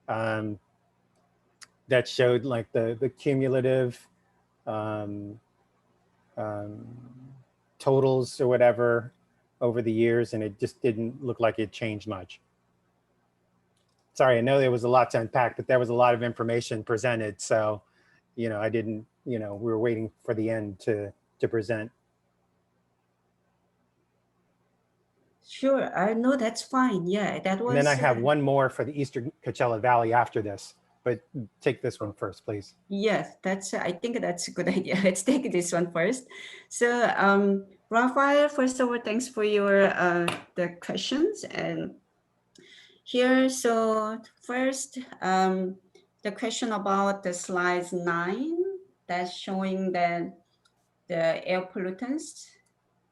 that showed like the cumulative totals or whatever over the years, and it just didn't look like it changed much. Sorry, I know there was a lot to unpack, but there was a lot of information presented. So, you know, I didn't, you know, we were waiting for the end to present. Sure, no, that's fine. Yeah, that was. And then I have one more for the Eastern Coachella Valley after this. but take this one first, please. Yes, I think that's a good idea. Let's take this one first. So, Raphael, first of all, thanks for your the questions. And here, so first, the question about the slides 9, that's showing that the air pollutants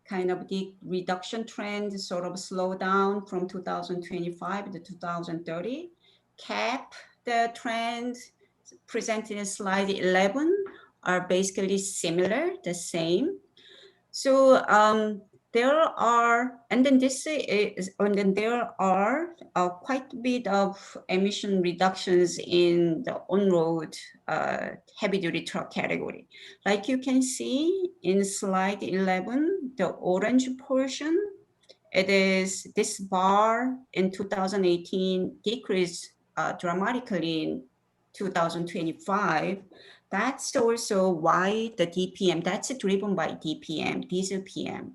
kind of the reduction trend sort of slow down from 2025 to 2030. CAP, the trend presented in slide 11 are basically similar, the same. So there are, and then this is, and then there are quite a bit of emission reductions in the on-road heavy-duty truck category. Like you can see in slide 11, the orange portion, it is this bar in 2018 decreased dramatically in 2025. That's also why the DPM, that's driven by DPM, diesel PM.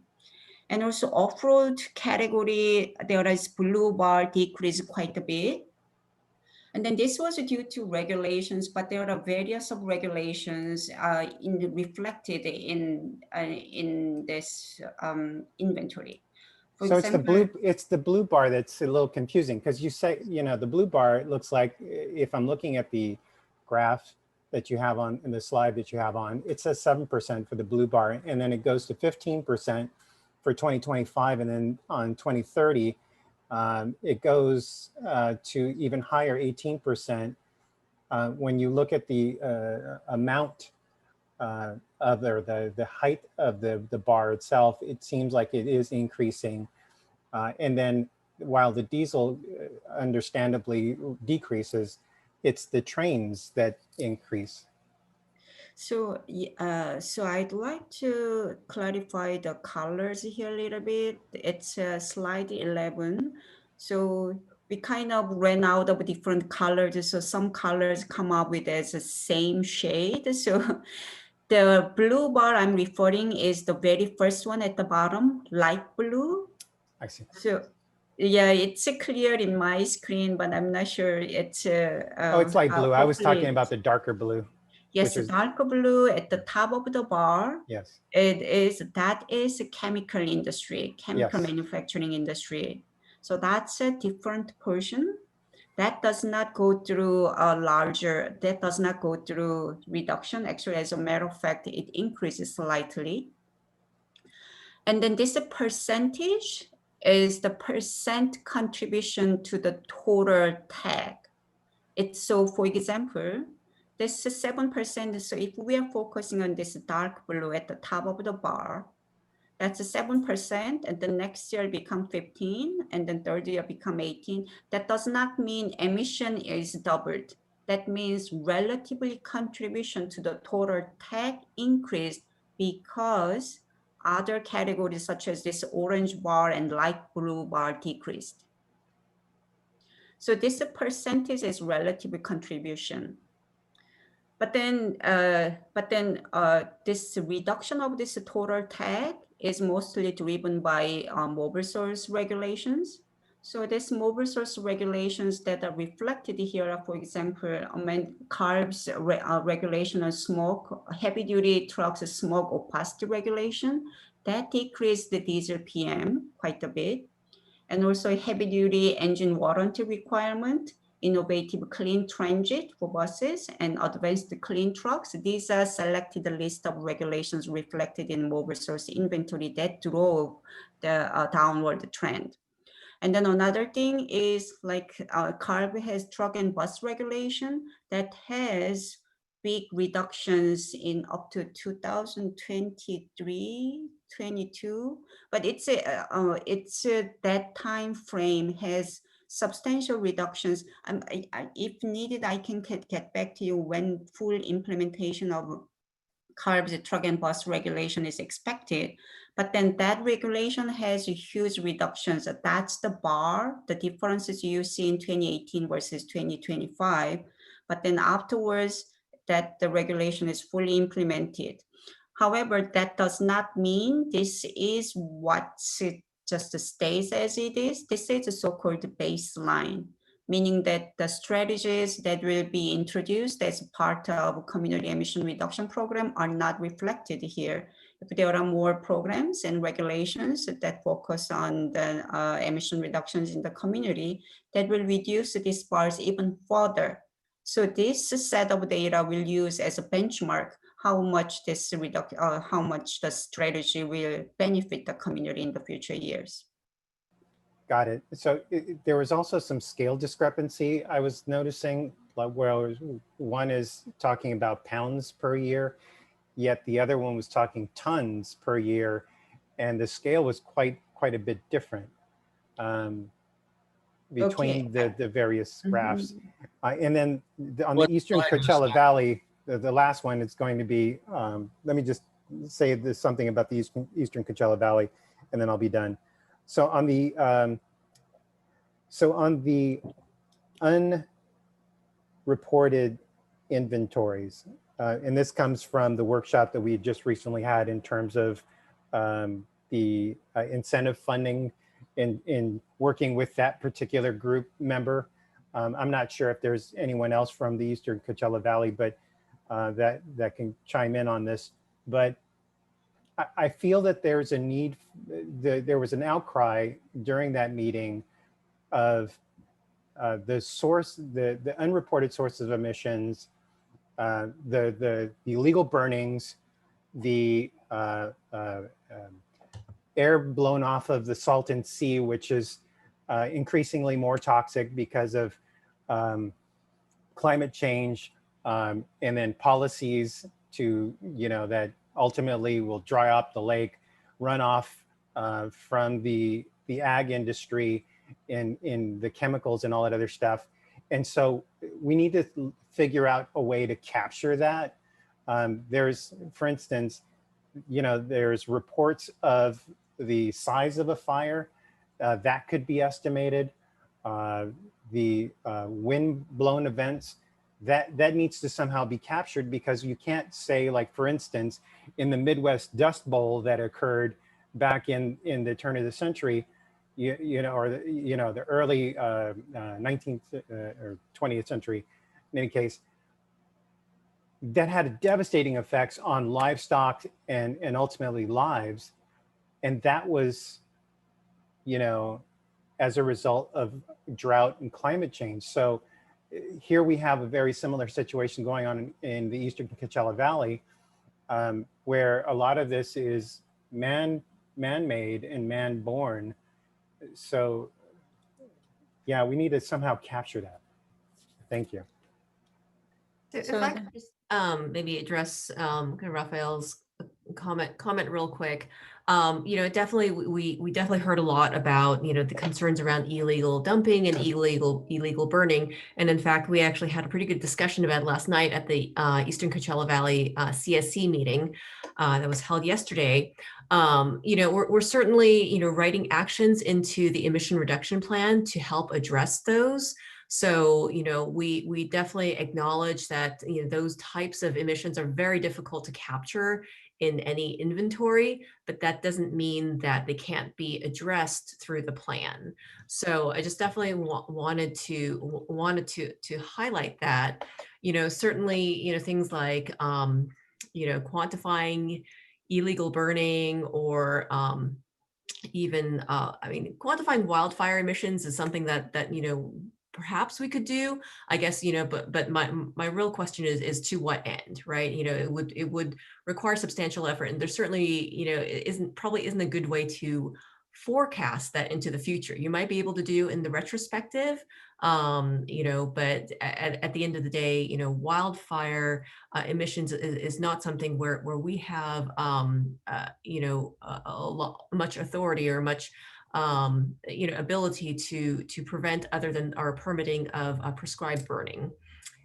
And also off-road category, there is blue bar decreased quite a bit. And then this was due to regulations, but there are various of regulations reflected in this inventory. For So example, it's the blue bar that's a little confusing, because you say, you know, the blue bar, it looks like, if I'm looking at the graph that you have on in the slide that you have on, it says 7% for the blue bar, and then it goes to 15% for 2025, and then on 2030, it goes to even higher, 18%. When you look at the amount of the height of the bar itself, it seems like it is increasing. And then while the diesel understandably decreases, it's the trains that increase. so so I'd like to clarify the colors here a little bit. It's slide 11. So we kind of ran out of different colors. So some colors come up with as the same shade. So the blue bar I'm referring is the very first one at the bottom, light blue. I see. So yeah, it's clear in my screen, but I'm not sure it's Oh, it's light blue. I was talking hopefully about the darker blue. yes, which is, dark blue at the top of the bar. yes. That is a chemical industry, chemical Yes. manufacturing industry. So that's a different portion. That does not go through that does not go through reduction. Actually, as a matter of fact, it increases slightly. And then this percentage is the percent contribution to the total tag. It's so, for example, this is 7%. So if we are focusing on this dark blue at the top of the bar, that's 7%, and the next year become 15, and then third year become 18. That does not mean emission is doubled. That means relatively contribution to the total tag increased because other categories such as this orange bar and light blue bar decreased. So this percentage is relative contribution. But then this reduction of this total tag is mostly driven by mobile source regulations. So this mobile source regulations that are reflected here are, for example, CARB's regulation on smoke, heavy duty trucks smoke opacity regulation, that decreased the diesel PM quite a bit. And also heavy duty engine warranty requirement, innovative clean transit for buses, and advanced clean trucks. These are selected list of regulations reflected in mobile source inventory that drove the downward trend. And then another thing is like CARB has truck and bus regulation that has big reductions in up to 2023, 22, but it's that time frame has substantial reductions. If needed, I can get back to you when full implementation of CARB's truck and bus regulation is expected. But then that regulation has huge reductions. That's the bar, the differences you see in 2018 versus 2025. But then afterwards, that the regulation is fully implemented. However, that does not mean this is what just stays as it is. This is a so-called baseline. meaning that the strategies that will be introduced as part of community emission reduction program are not reflected here. If there are more programs and regulations that focus on the emission reductions in the community, that will reduce these bars even further. So this set of data will use as a benchmark how much how much the strategy will benefit the community in the future years. Got it. So there was also some scale discrepancy I was noticing, like where one is talking about pounds per year, yet the other one was talking tons per year, and the scale was quite a bit different between the various graphs. And then on the Eastern Coachella Valley, the last one is going to be, let me just say this, something about the Eastern Coachella Valley, and then I'll be done. So on the unreported inventories, and this comes from the workshop that we just recently had in terms of the incentive funding in working with that particular group member. I'm not sure if there's anyone else from the Eastern Coachella Valley, but that can chime in on this. But I feel that there's a need, there was an outcry during that meeting of the unreported sources of emissions, the illegal burnings, the air blown off of the Salton Sea, which is increasingly more toxic because of climate change, and then policies to, that ultimately will dry up the lake, runoff from the ag industry in the chemicals and all that other stuff. And so we need to figure out a way to capture that. There's, for instance, there's reports of the size of a fire that could be estimated. The wind blown events, that needs to somehow be captured, because you can't say, like, for instance, in the Midwest Dust Bowl that occurred back in the turn of the century, or the early 19th or 20th century, in any case, that had devastating effects on livestock and ultimately lives. And that was, as a result of drought and climate change. So here we have a very similar situation going on in the Eastern Coachella Valley, where a lot of this is man-made and man-born. So yeah, we need to somehow capture that. Thank you. So if I could just maybe address kind of Raphael's comment real quick. Definitely we definitely heard a lot about the concerns around illegal dumping and illegal burning, and in fact we actually had a pretty good discussion about it last night at the Eastern Coachella Valley CSC meeting that was held yesterday. We're certainly writing actions into the emission reduction plan to help address those. So, we definitely acknowledge that, those types of emissions are very difficult to capture in any inventory, but that doesn't mean that they can't be addressed through the plan. So I just definitely wanted to highlight that, certainly, things like, quantifying illegal burning, or even, quantifying wildfire emissions is something that perhaps we could do, I guess, but my real question is to what end, right? It would require substantial effort, and there certainly, probably isn't a good way to forecast that into the future. You might be able to do in the retrospective, but at the end of the day, wildfire emissions is not something where we have, much authority or much ability to prevent, other than our permitting of prescribed burning.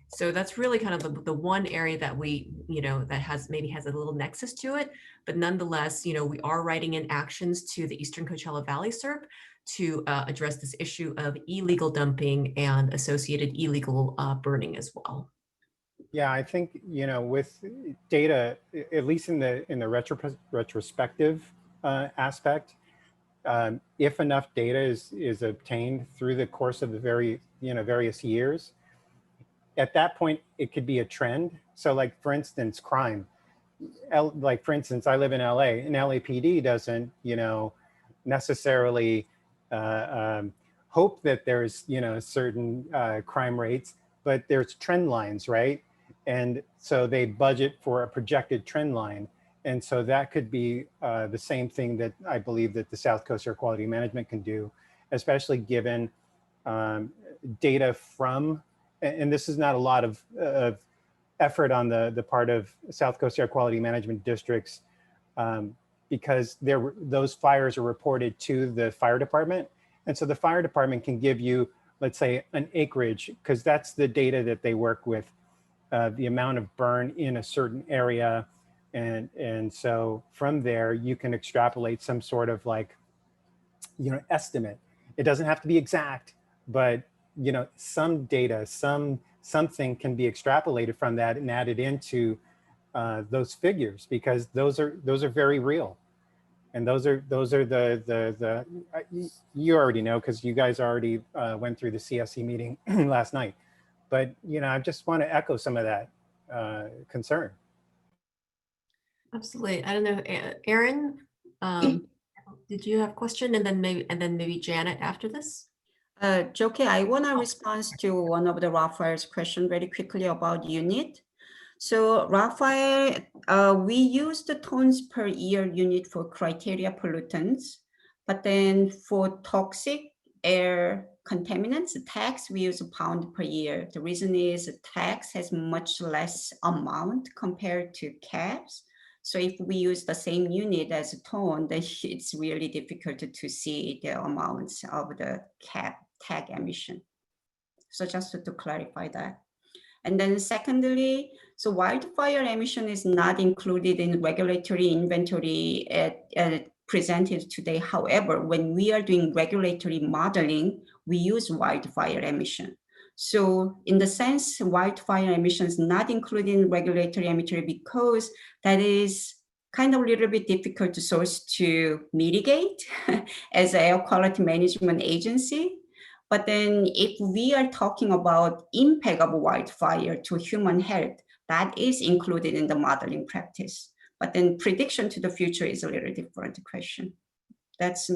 So that's really kind of the one area that we, that has a little nexus to it, but nonetheless, we are writing in actions to the Eastern Coachella Valley SERP to address this issue of illegal dumping and associated illegal burning as well. Yeah, I think, with data, at least in the retrospective aspect, if enough data is obtained through the course of the various years, at that point, it could be a trend. So like, for instance, crime. Like, for instance, I live in LA, and LAPD doesn't, necessarily hope that there's, certain crime rates, but there's trend lines, right? And so they budget for a projected trend line. And so that could be the same thing that I believe that the South Coast Air Quality Management can do, especially given data from, and this is not a lot of effort on the part of South Coast Air Quality Management districts, because those fires are reported to the fire department. And so the fire department can give you, let's say, an acreage, because that's the data that they work with, the amount of burn in a certain area. And so from there, you can extrapolate some sort of like, estimate. It doesn't have to be exact, but, some data, something can be extrapolated from that and added into those figures, because those are very real. And those are the you already know, because you guys already went through the CSE meeting last night. But, I just want to echo some of that concern. Absolutely. I don't know, Aaron, did you have a question? And then maybe Janet after this? Joke, I want to respond to one of the Raphael's question very quickly about unit. So Raphael, we use the tons per year unit for criteria pollutants, but then for toxic air contaminants, TACs, we use a pound per year. The reason is TACs has much less amount compared to CAPs. So if we use the same unit as a ton, then it's really difficult to see the amounts of the tag emission. So just to clarify that. And then secondly, so wildfire emission is not included in regulatory inventory presented today. However, when we are doing regulatory modeling, we use wildfire emission. So in the sense, wildfire emission is not included in regulatory inventory because that is kind of a little bit difficult to source to mitigate as an air quality management agency. But then if we are talking about impact of wildfire to human health, that is included in the modeling practice. But then prediction to the future is a little different question. That's,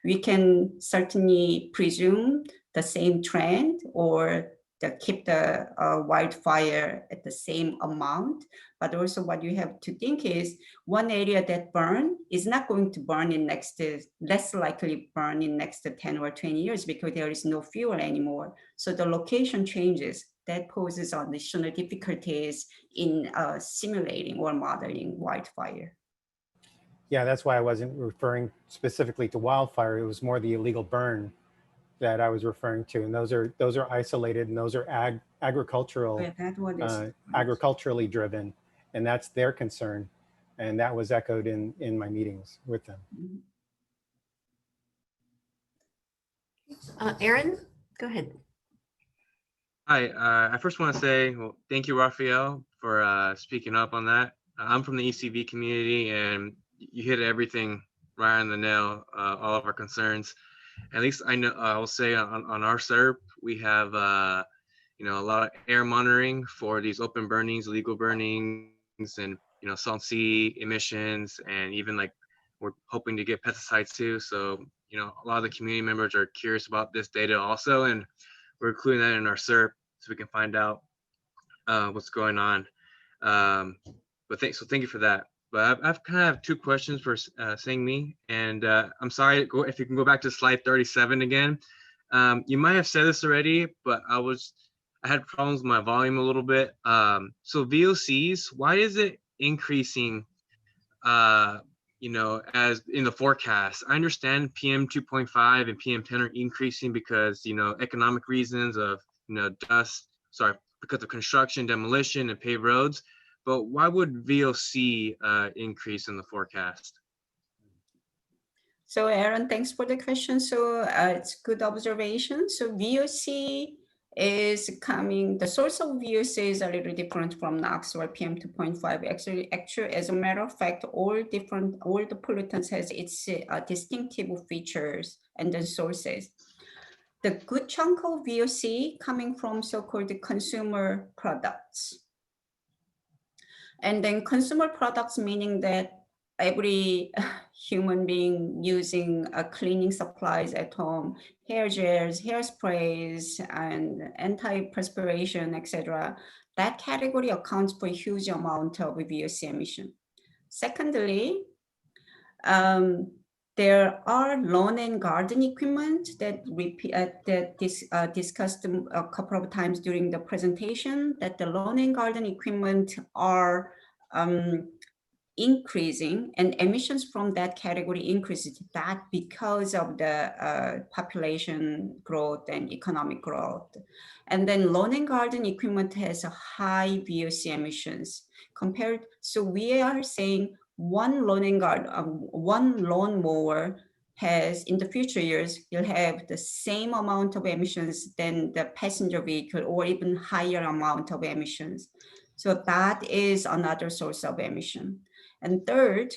we can certainly presume the same trend or keep the wildfire at the same amount. But also what you have to think is one area that burn is not going to burn in less likely burn in next 10 or 20 years because there is no fuel anymore. So the location changes. That poses additional difficulties in simulating or modeling wildfire. Yeah, that's why I wasn't referring specifically to wildfire. It was more the illegal burn that I was referring to, and those are isolated, and those are agricultural, agriculturally driven, and that's their concern, and that was echoed in my meetings with them. Aaron, go ahead. Hi, I first want to say, well, thank you, Raphael, for speaking up on that. I'm from the ECV community, and you hit everything right on the nail, all of our concerns. At least I know, I will say on our SERP, we have, a lot of air monitoring for these open burnings, illegal burnings, and, salt sea emissions, and even like we're hoping to get pesticides too. So, a lot of the community members are curious about this data also, and we're including that in our SERP so we can find out what's going on. But thank you for that. But I've kind of have two questions for saying me, and I'm sorry if you can go back to slide 37 again. You might have said this already, but I had problems with my volume a little bit. So VOCs, why is it increasing? As in the forecast? I understand PM 2.5 and PM 10 are increasing because economic reasons of because of construction, demolition, and paved roads. But why would VOC increase in the forecast? So Aaron, thanks for the question. So it's good observation. So VOC is coming, the source of VOC is a little different from NOx or PM 2.5. Actually, as a matter of fact, all the pollutants has its distinctive features and then sources. The good chunk of VOC coming from so-called consumer products. And then consumer products, meaning that every human being using cleaning supplies at home, hair gels, hairsprays, and anti-perspiration, etc. That category accounts for a huge amount of VOC emission. Secondly, there are lawn and garden equipment that discussed a couple of times during the presentation, that the lawn and garden equipment are increasing, and emissions from that category increases, that because of the population growth and economic growth. And then lawn and garden equipment has a high VOC emissions compared. So we are saying one lawnmower has, in the future years, you'll have the same amount of emissions than the passenger vehicle, or even higher amount of emissions. So that is another source of emission. And third,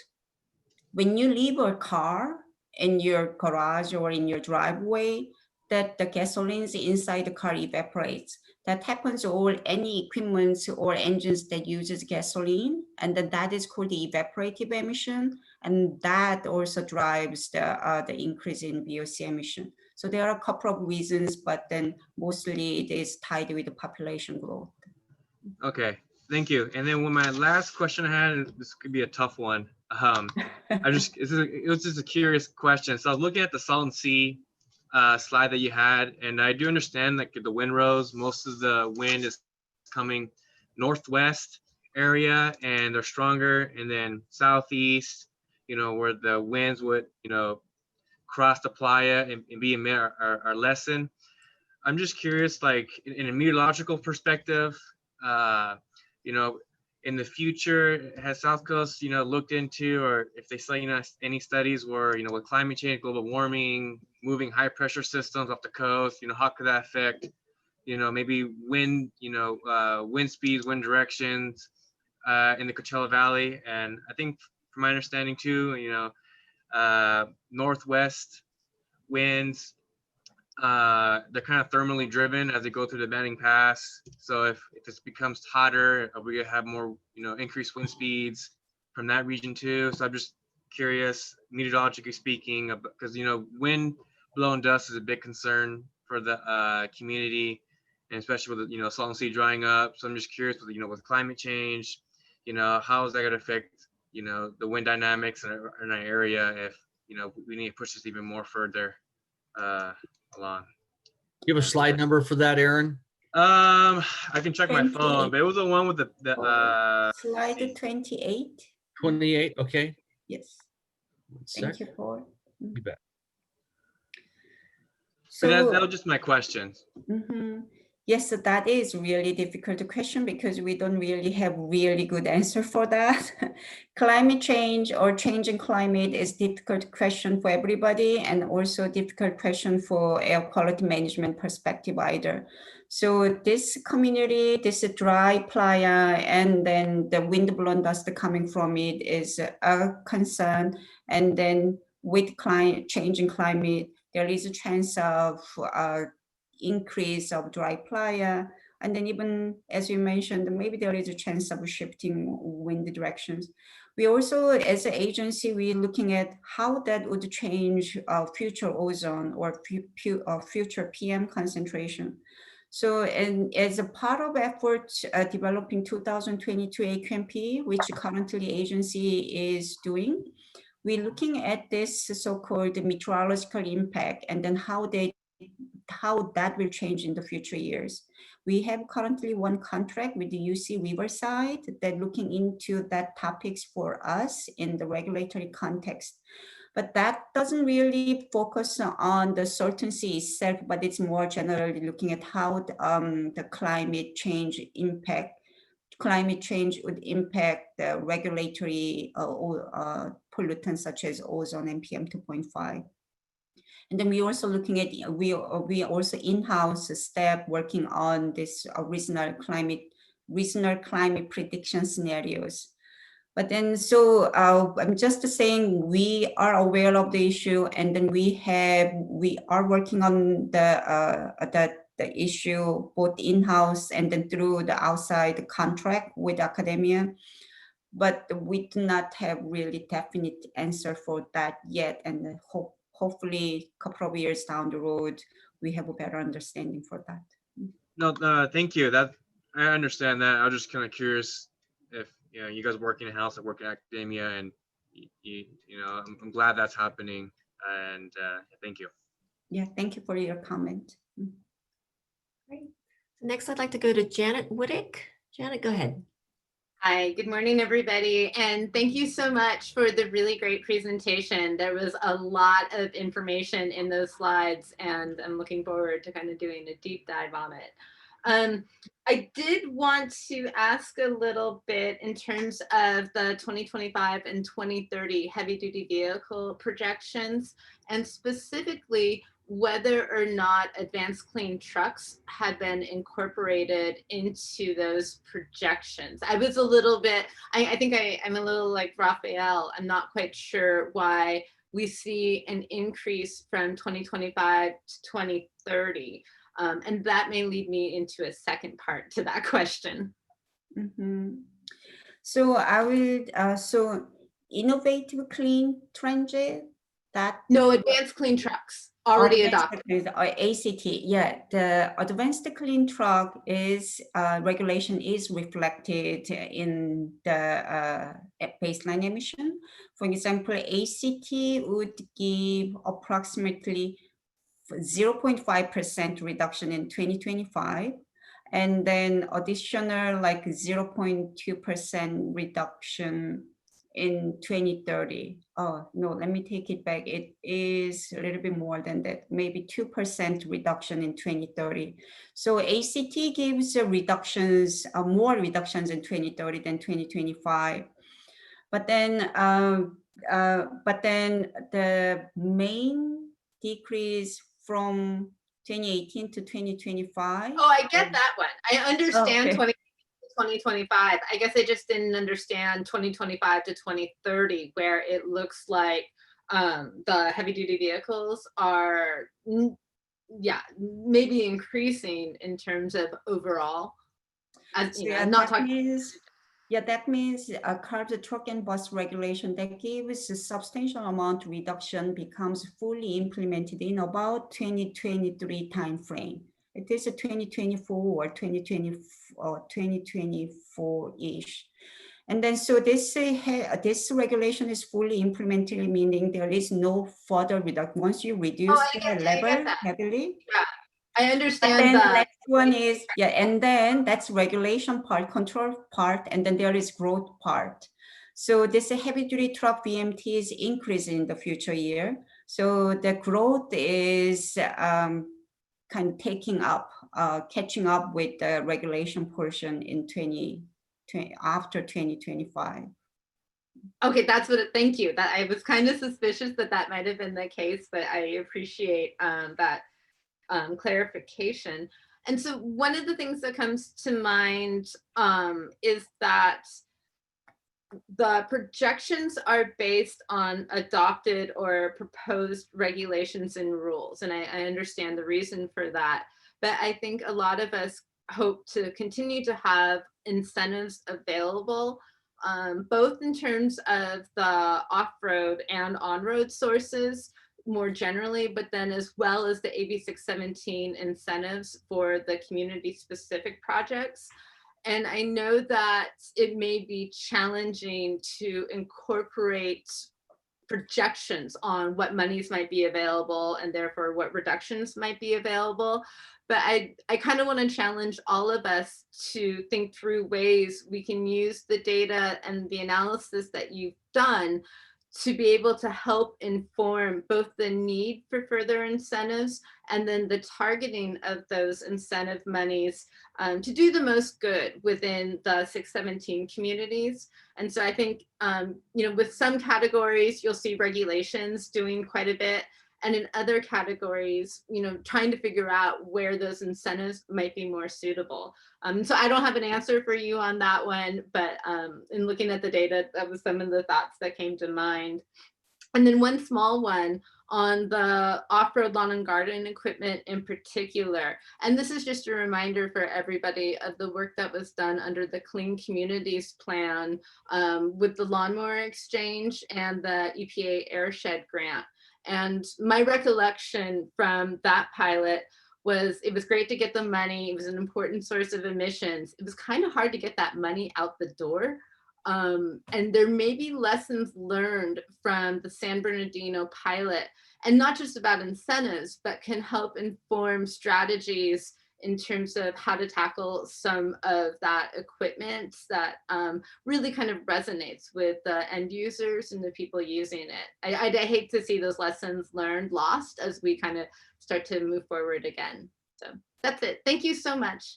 when you leave a car in your garage or in your driveway, that the gasoline inside the car evaporates. That happens to any equipment or engines that uses gasoline, and then that is called the evaporative emission, and that also drives the increase in VOC emission. So there are a couple of reasons, but then mostly it is tied with the population growth. Okay, thank you. And then my last question I had, and this could be a tough one. It was just a curious question. So I was looking at the Salton Sea slide that you had, and I do understand that the windrows, most of the wind is coming northwest area and they're stronger, and then southeast, where the winds would, cross the playa and be are lessened. I'm just curious, like in a meteorological perspective, in the future, has South Coast, looked into, or if they say, any studies where, with climate change, global warming, moving high pressure systems off the coast, how could that affect, maybe wind, wind speeds, wind directions in the Coachella Valley? And I think from my understanding too, northwest winds, they're kind of thermally driven as they go through the Banning Pass. So if this becomes hotter, we have more, increased wind speeds from that region too. So I'm just curious, meteorologically speaking, because, wind blown dust is a big concern for the community, and especially with, Salton Sea drying up. So I'm just curious with, with climate change, how is that going to affect, the wind dynamics in our area if, we need to push this even more further along. You have a slide number for that, Aaron? I can check my 28. phone, but it was the one with the Slide 28. 28, okay. Yes. One Thank sec. you for. You bet. So that So was just my questions. yes, that is really difficult question because we don't really have really good answer for that. Climate change or changing climate is difficult question for everybody, and also difficult question for air quality management perspective either. So this community, this dry playa, and then the wind blown dust coming from it is a concern. And then with changing climate, there is a chance of increase of dry playa, and then even as you mentioned, maybe there is a chance of shifting wind directions. We also, as an agency, we're looking at how that would change future ozone or future PM concentration. So, and as a part of efforts developing 2022 AQMD, which currently agency is doing, we're looking at this so-called meteorological impact, and then how that will change in the future years. We have currently one contract with the UC Riverside that looking into that topics for us in the regulatory context. But that doesn't really focus on the certainty itself, but it's more generally looking at how the climate change would impact the regulatory pollutants such as ozone and PM 2.5. And then we also looking at, we also in-house staff working on this regional climate prediction scenarios. But then, so I'm just saying we are aware of the issue, and then we are working on the issue both in-house and then through the outside contract with academia. But we do not have really definite answer for that yet, and hopefully a couple of years down the road we have a better understanding for that. No, thank you. That I understand that. I was just kind of curious if you guys work in house or work in academia, and I'm glad that's happening. And thank you. Yeah, thank you for your comment. Great. Next, I'd like to go to Janet Woodick. Janet, go ahead. Hi, good morning, everybody. And thank you so much for the really great presentation. There was a lot of information in those slides, and I'm looking forward to kind of doing a deep dive on it. I did want to ask a little bit in terms of the 2025 and 2030 heavy-duty vehicle projections, and specifically whether or not advanced clean trucks had been incorporated into those projections. I was a little bit, I think I'm a little like Raphael. I'm not quite sure why we see an increase from 2025 to 2030. And that may lead me into a second part to that question. Mm-hmm. So I would, so innovative clean transit, that? No, advanced clean trucks. Already adopted. Or ACT, yeah. The advanced clean truck is regulation is reflected in the baseline emission. For example, ACT would give approximately 0.5% reduction in 2025, and then additional like 0.2% reduction in 2030. Oh, no, let me take it back. It is a little bit more than that, maybe 2% reduction in 2030. So ACT gives reductions, more reductions in 2030 than 2025. But then the main decrease from 2018 to 2025. Oh, I get that one. I understand. Okay. 2025. I guess I just didn't understand 2025 to 2030, where it looks like the heavy duty vehicles are, maybe increasing in terms of overall. As you know, I'm not talking. That means a car, truck, and bus regulation that gives a substantial amount reduction becomes fully implemented in about 2023 timeframe. It is a 2024 or 2024-ish. And then so this regulation is fully implemented, meaning there is no further reduction. Once you reduce the level heavily. Yeah, I understand then that. The next one is, and then that's regulation part, control part, and then there is growth part. So this heavy duty truck VMT is increasing in the future year. So the growth is kind of catching up with the regulation portion in after 2025. Okay, that's what. Thank you. That I was kind of suspicious that might have been the case, but I appreciate that clarification. And so one of the things that comes to mind is that the projections are based on adopted or proposed regulations and rules. And I understand the reason for that. But I think a lot of us hope to continue to have incentives available, both in terms of the off-road and on-road sources more generally, but then as well as the AB617 incentives for the community-specific projects. And I know that it may be challenging to incorporate projections on what monies might be available and therefore what reductions might be available. But I kind of want to challenge all of us to think through ways we can use the data and the analysis that you've done to be able to help inform both the need for further incentives and then the targeting of those incentive monies to do the most good within the 617 communities. And so I think, with some categories, you'll see regulations doing quite a bit. And in other categories, trying to figure out where those incentives might be more suitable. So I don't have an answer for you on that one, but in looking at the data, that was some of the thoughts that came to mind. And then one small one on the off-road lawn and garden equipment in particular. And this is just a reminder for everybody of the work that was done under the Clean Communities Plan with the lawnmower exchange and the EPA airshed grant. And my recollection from that pilot was it was great to get the money. It was an important source of emissions. It was kind of hard to get that money out the door. And there may be lessons learned from the San Bernardino pilot, and not just about incentives, but can help inform strategies in terms of how to tackle some of that equipment that really kind of resonates with the end users and the people using it. I hate to see those lessons learned lost as we kind of start to move forward again. So that's it. Thank you so much.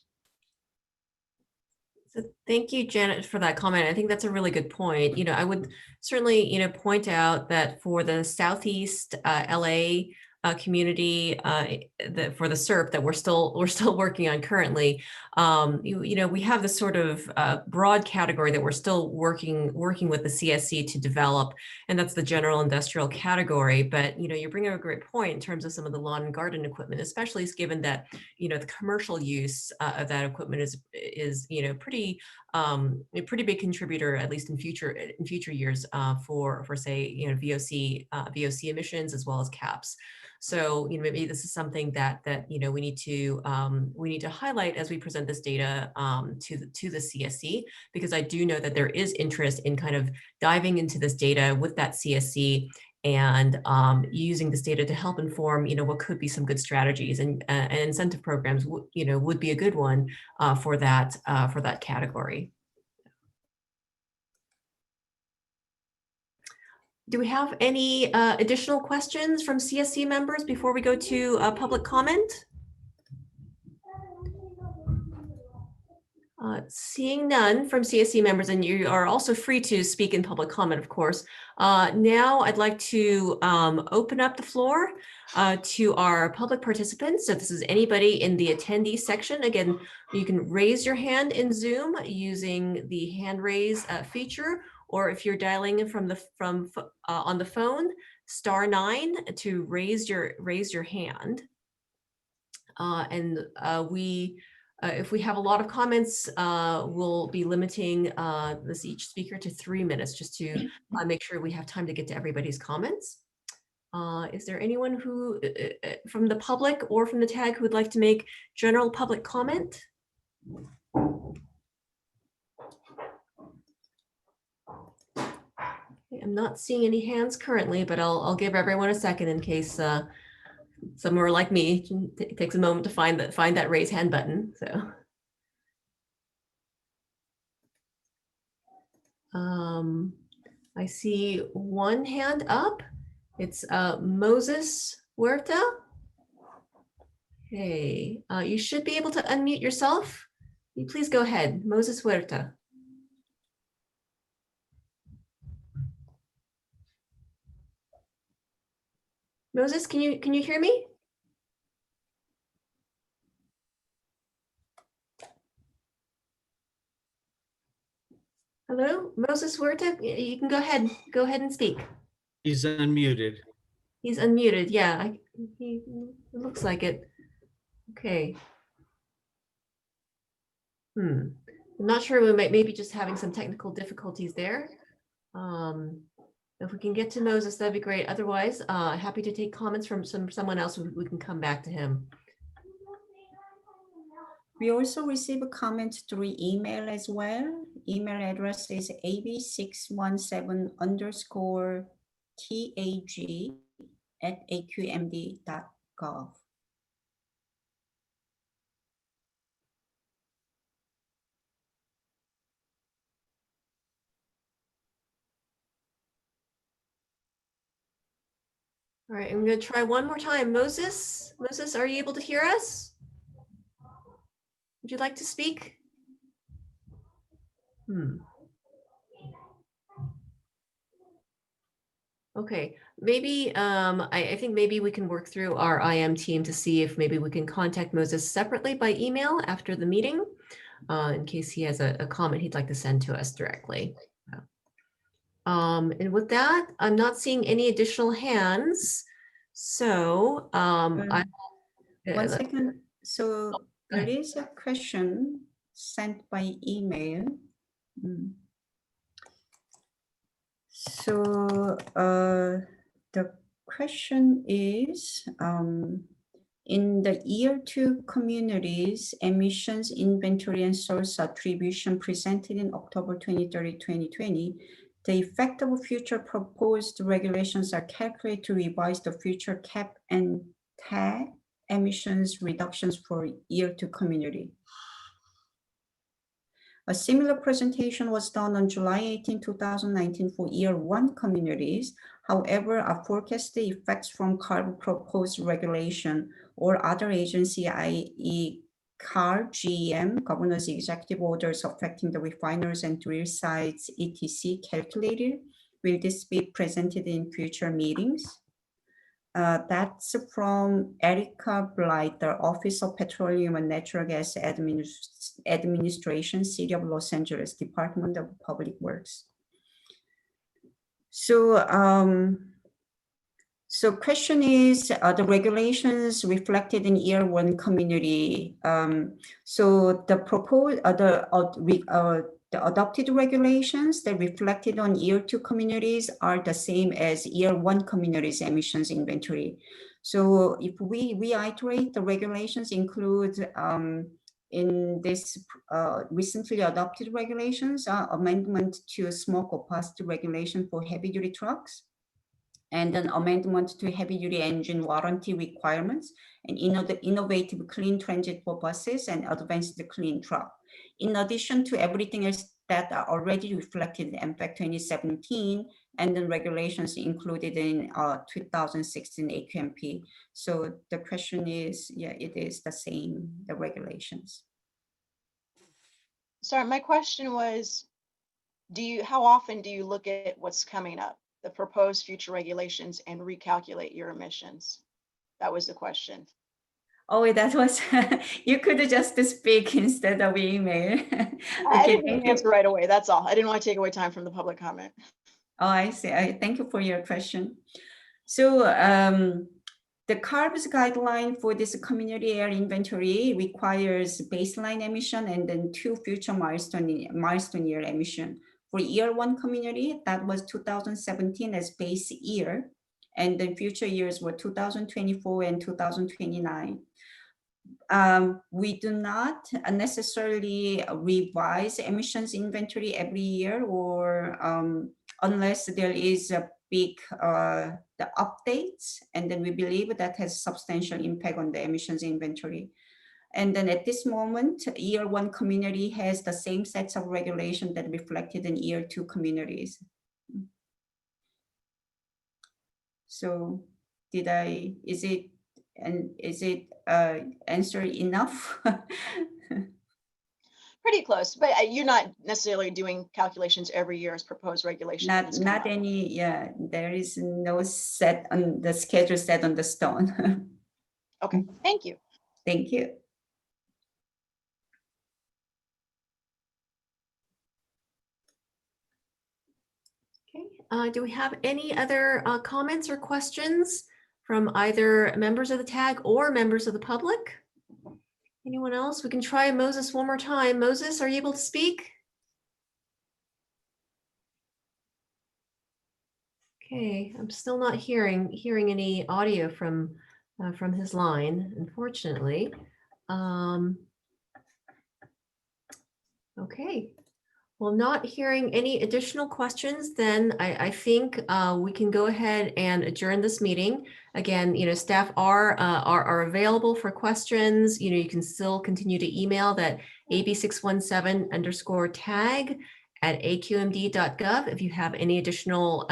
So thank you, Janet, for that comment. I think that's a really good point. I would certainly, point out that for the Southeast LA community, for the SERP that we're still working on currently, we have this sort of broad category that we're still working with the CSC to develop, and that's the general industrial category. But you bring up a great point in terms of some of the lawn and garden equipment, especially given that the commercial use of that equipment is pretty big contributor, at least in future years, for say VOC emissions as well as caps. So maybe this is something that we need to highlight as we present this data to the CSC, because I do know that there is interest in kind of diving into this data with that CSC and using this data to help inform what could be some good strategies, and incentive programs would be a good one for that category. Do we have any additional questions from CSC members before we go to public comment? Seeing none from CSC members, and you are also free to speak in public comment, of course. Now I'd like to open up the floor to our public participants. So this is anybody in the attendee section. Again, you can raise your hand in Zoom using the hand raise feature, or if you're dialing in on the phone, *9 to raise your hand. If we have a lot of comments, we'll be limiting each speaker to 3 minutes, just to make sure we have time to get to everybody's comments. Is there anyone who, from the public or from the TAG, who would like to make general public comment? I'm not seeing any hands currently, but I'll give everyone a second in case some are like me. It takes a moment to find that raise hand button. So, I see one hand up. It's Moses Huerta. Okay, you should be able to unmute yourself. You please go ahead, Moses Huerta. Moses, can you hear me? Hello, Moses Huerta, you can go ahead and speak. He's unmuted. He's unmuted, yeah, it looks like it. Okay. I'm not sure, we might maybe just having some technical difficulties there. If we can get to Moses, that'd be great. Otherwise, happy to take comments from someone else. We can come back to him. We also receive a comment through email as well. Email address is ab617_tag@aqmd.gov. All right, I'm going to try one more time. Moses, are you able to hear us? Would you like to speak? Okay, maybe I think maybe we can work through our IM team to see if maybe we can contact Moses separately by email after the meeting, in case he has a comment he'd like to send to us directly. And with that, I'm not seeing any additional hands. So One second. So there is a question sent by email. So the question is, in the year 2 communities, emissions inventory and source attribution presented in October 23, 2020, the effect of future proposed regulations are calculated to revise the future cap and tag emissions reductions for year 2 community. A similar presentation was done on July 18, 2019 for year 1 communities. However, a forecasted effects from CARB proposed regulation or other agency, i.e. CARB, GEM, governor's executive orders affecting the refiners and drill sites, etc. calculated. Will this be presented in future meetings? That's from Erica Blighter, Office of Petroleum and Natural Gas Administration, City of Los Angeles, Department of Public Works. So, so question is, the regulations reflected in year 1 community. So the proposed, the adopted regulations that reflected on year 2 communities are the same as year 1 communities emissions inventory. So if we reiterate, the regulations include in this recently adopted regulations, amendment to smoke opacity regulation for heavy duty trucks, and an amendment to heavy duty engine warranty requirements, and innovative clean transit for buses and advanced clean truck. In addition to everything else that are already reflected in MPAC 2017 and then regulations included in 2016 AQMP. So the question is, yeah, it is the same, the regulations. Sorry, my question was, how often do you look at what's coming up, the proposed future regulations, and recalculate your emissions? That was the question. Oh, that was, you could just speak instead of email. Okay, I didn't answer right away, that's all. I didn't want to take away time from the public comment. Oh, I see. Thank you for your question. So the CARB's guideline for this community air inventory requires baseline emission and then 2 future milestone year emission. For year 1 community, that was 2017 as base year, and then future years were 2024 and 2029. We do not necessarily revise emissions inventory every year, or unless there is a big the updates, and then we believe that has substantial impact on the emissions inventory. And then at this moment, year 1 community has the same sets of regulation that reflected in year 2 communities. So is it answer enough? Pretty close, but you're not necessarily doing calculations every year as proposed regulations. Not any, yeah, there is no set on the schedule set on the stone. Okay, thank you. Thank you. Okay, do we have any other comments or questions from either members of the TAG or members of the public? Anyone else? We can try Moses one more time. Moses, are you able to speak? Okay, I'm still not hearing any audio from his line, unfortunately. Okay. Well, not hearing any additional questions, then I think we can go ahead and adjourn this meeting. Again, staff are available for questions. You can still continue to email that AB617_tag@aqmd.gov if you have any additional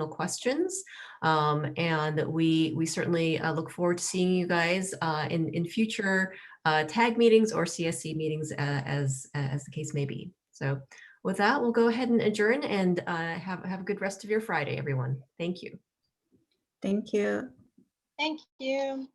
questions. And we certainly look forward to seeing you guys in future TAG meetings or CSC meetings as the case may be. So with that, we'll go ahead and adjourn, and have a good rest of your Friday, everyone. Thank you. Thank you. Thank you.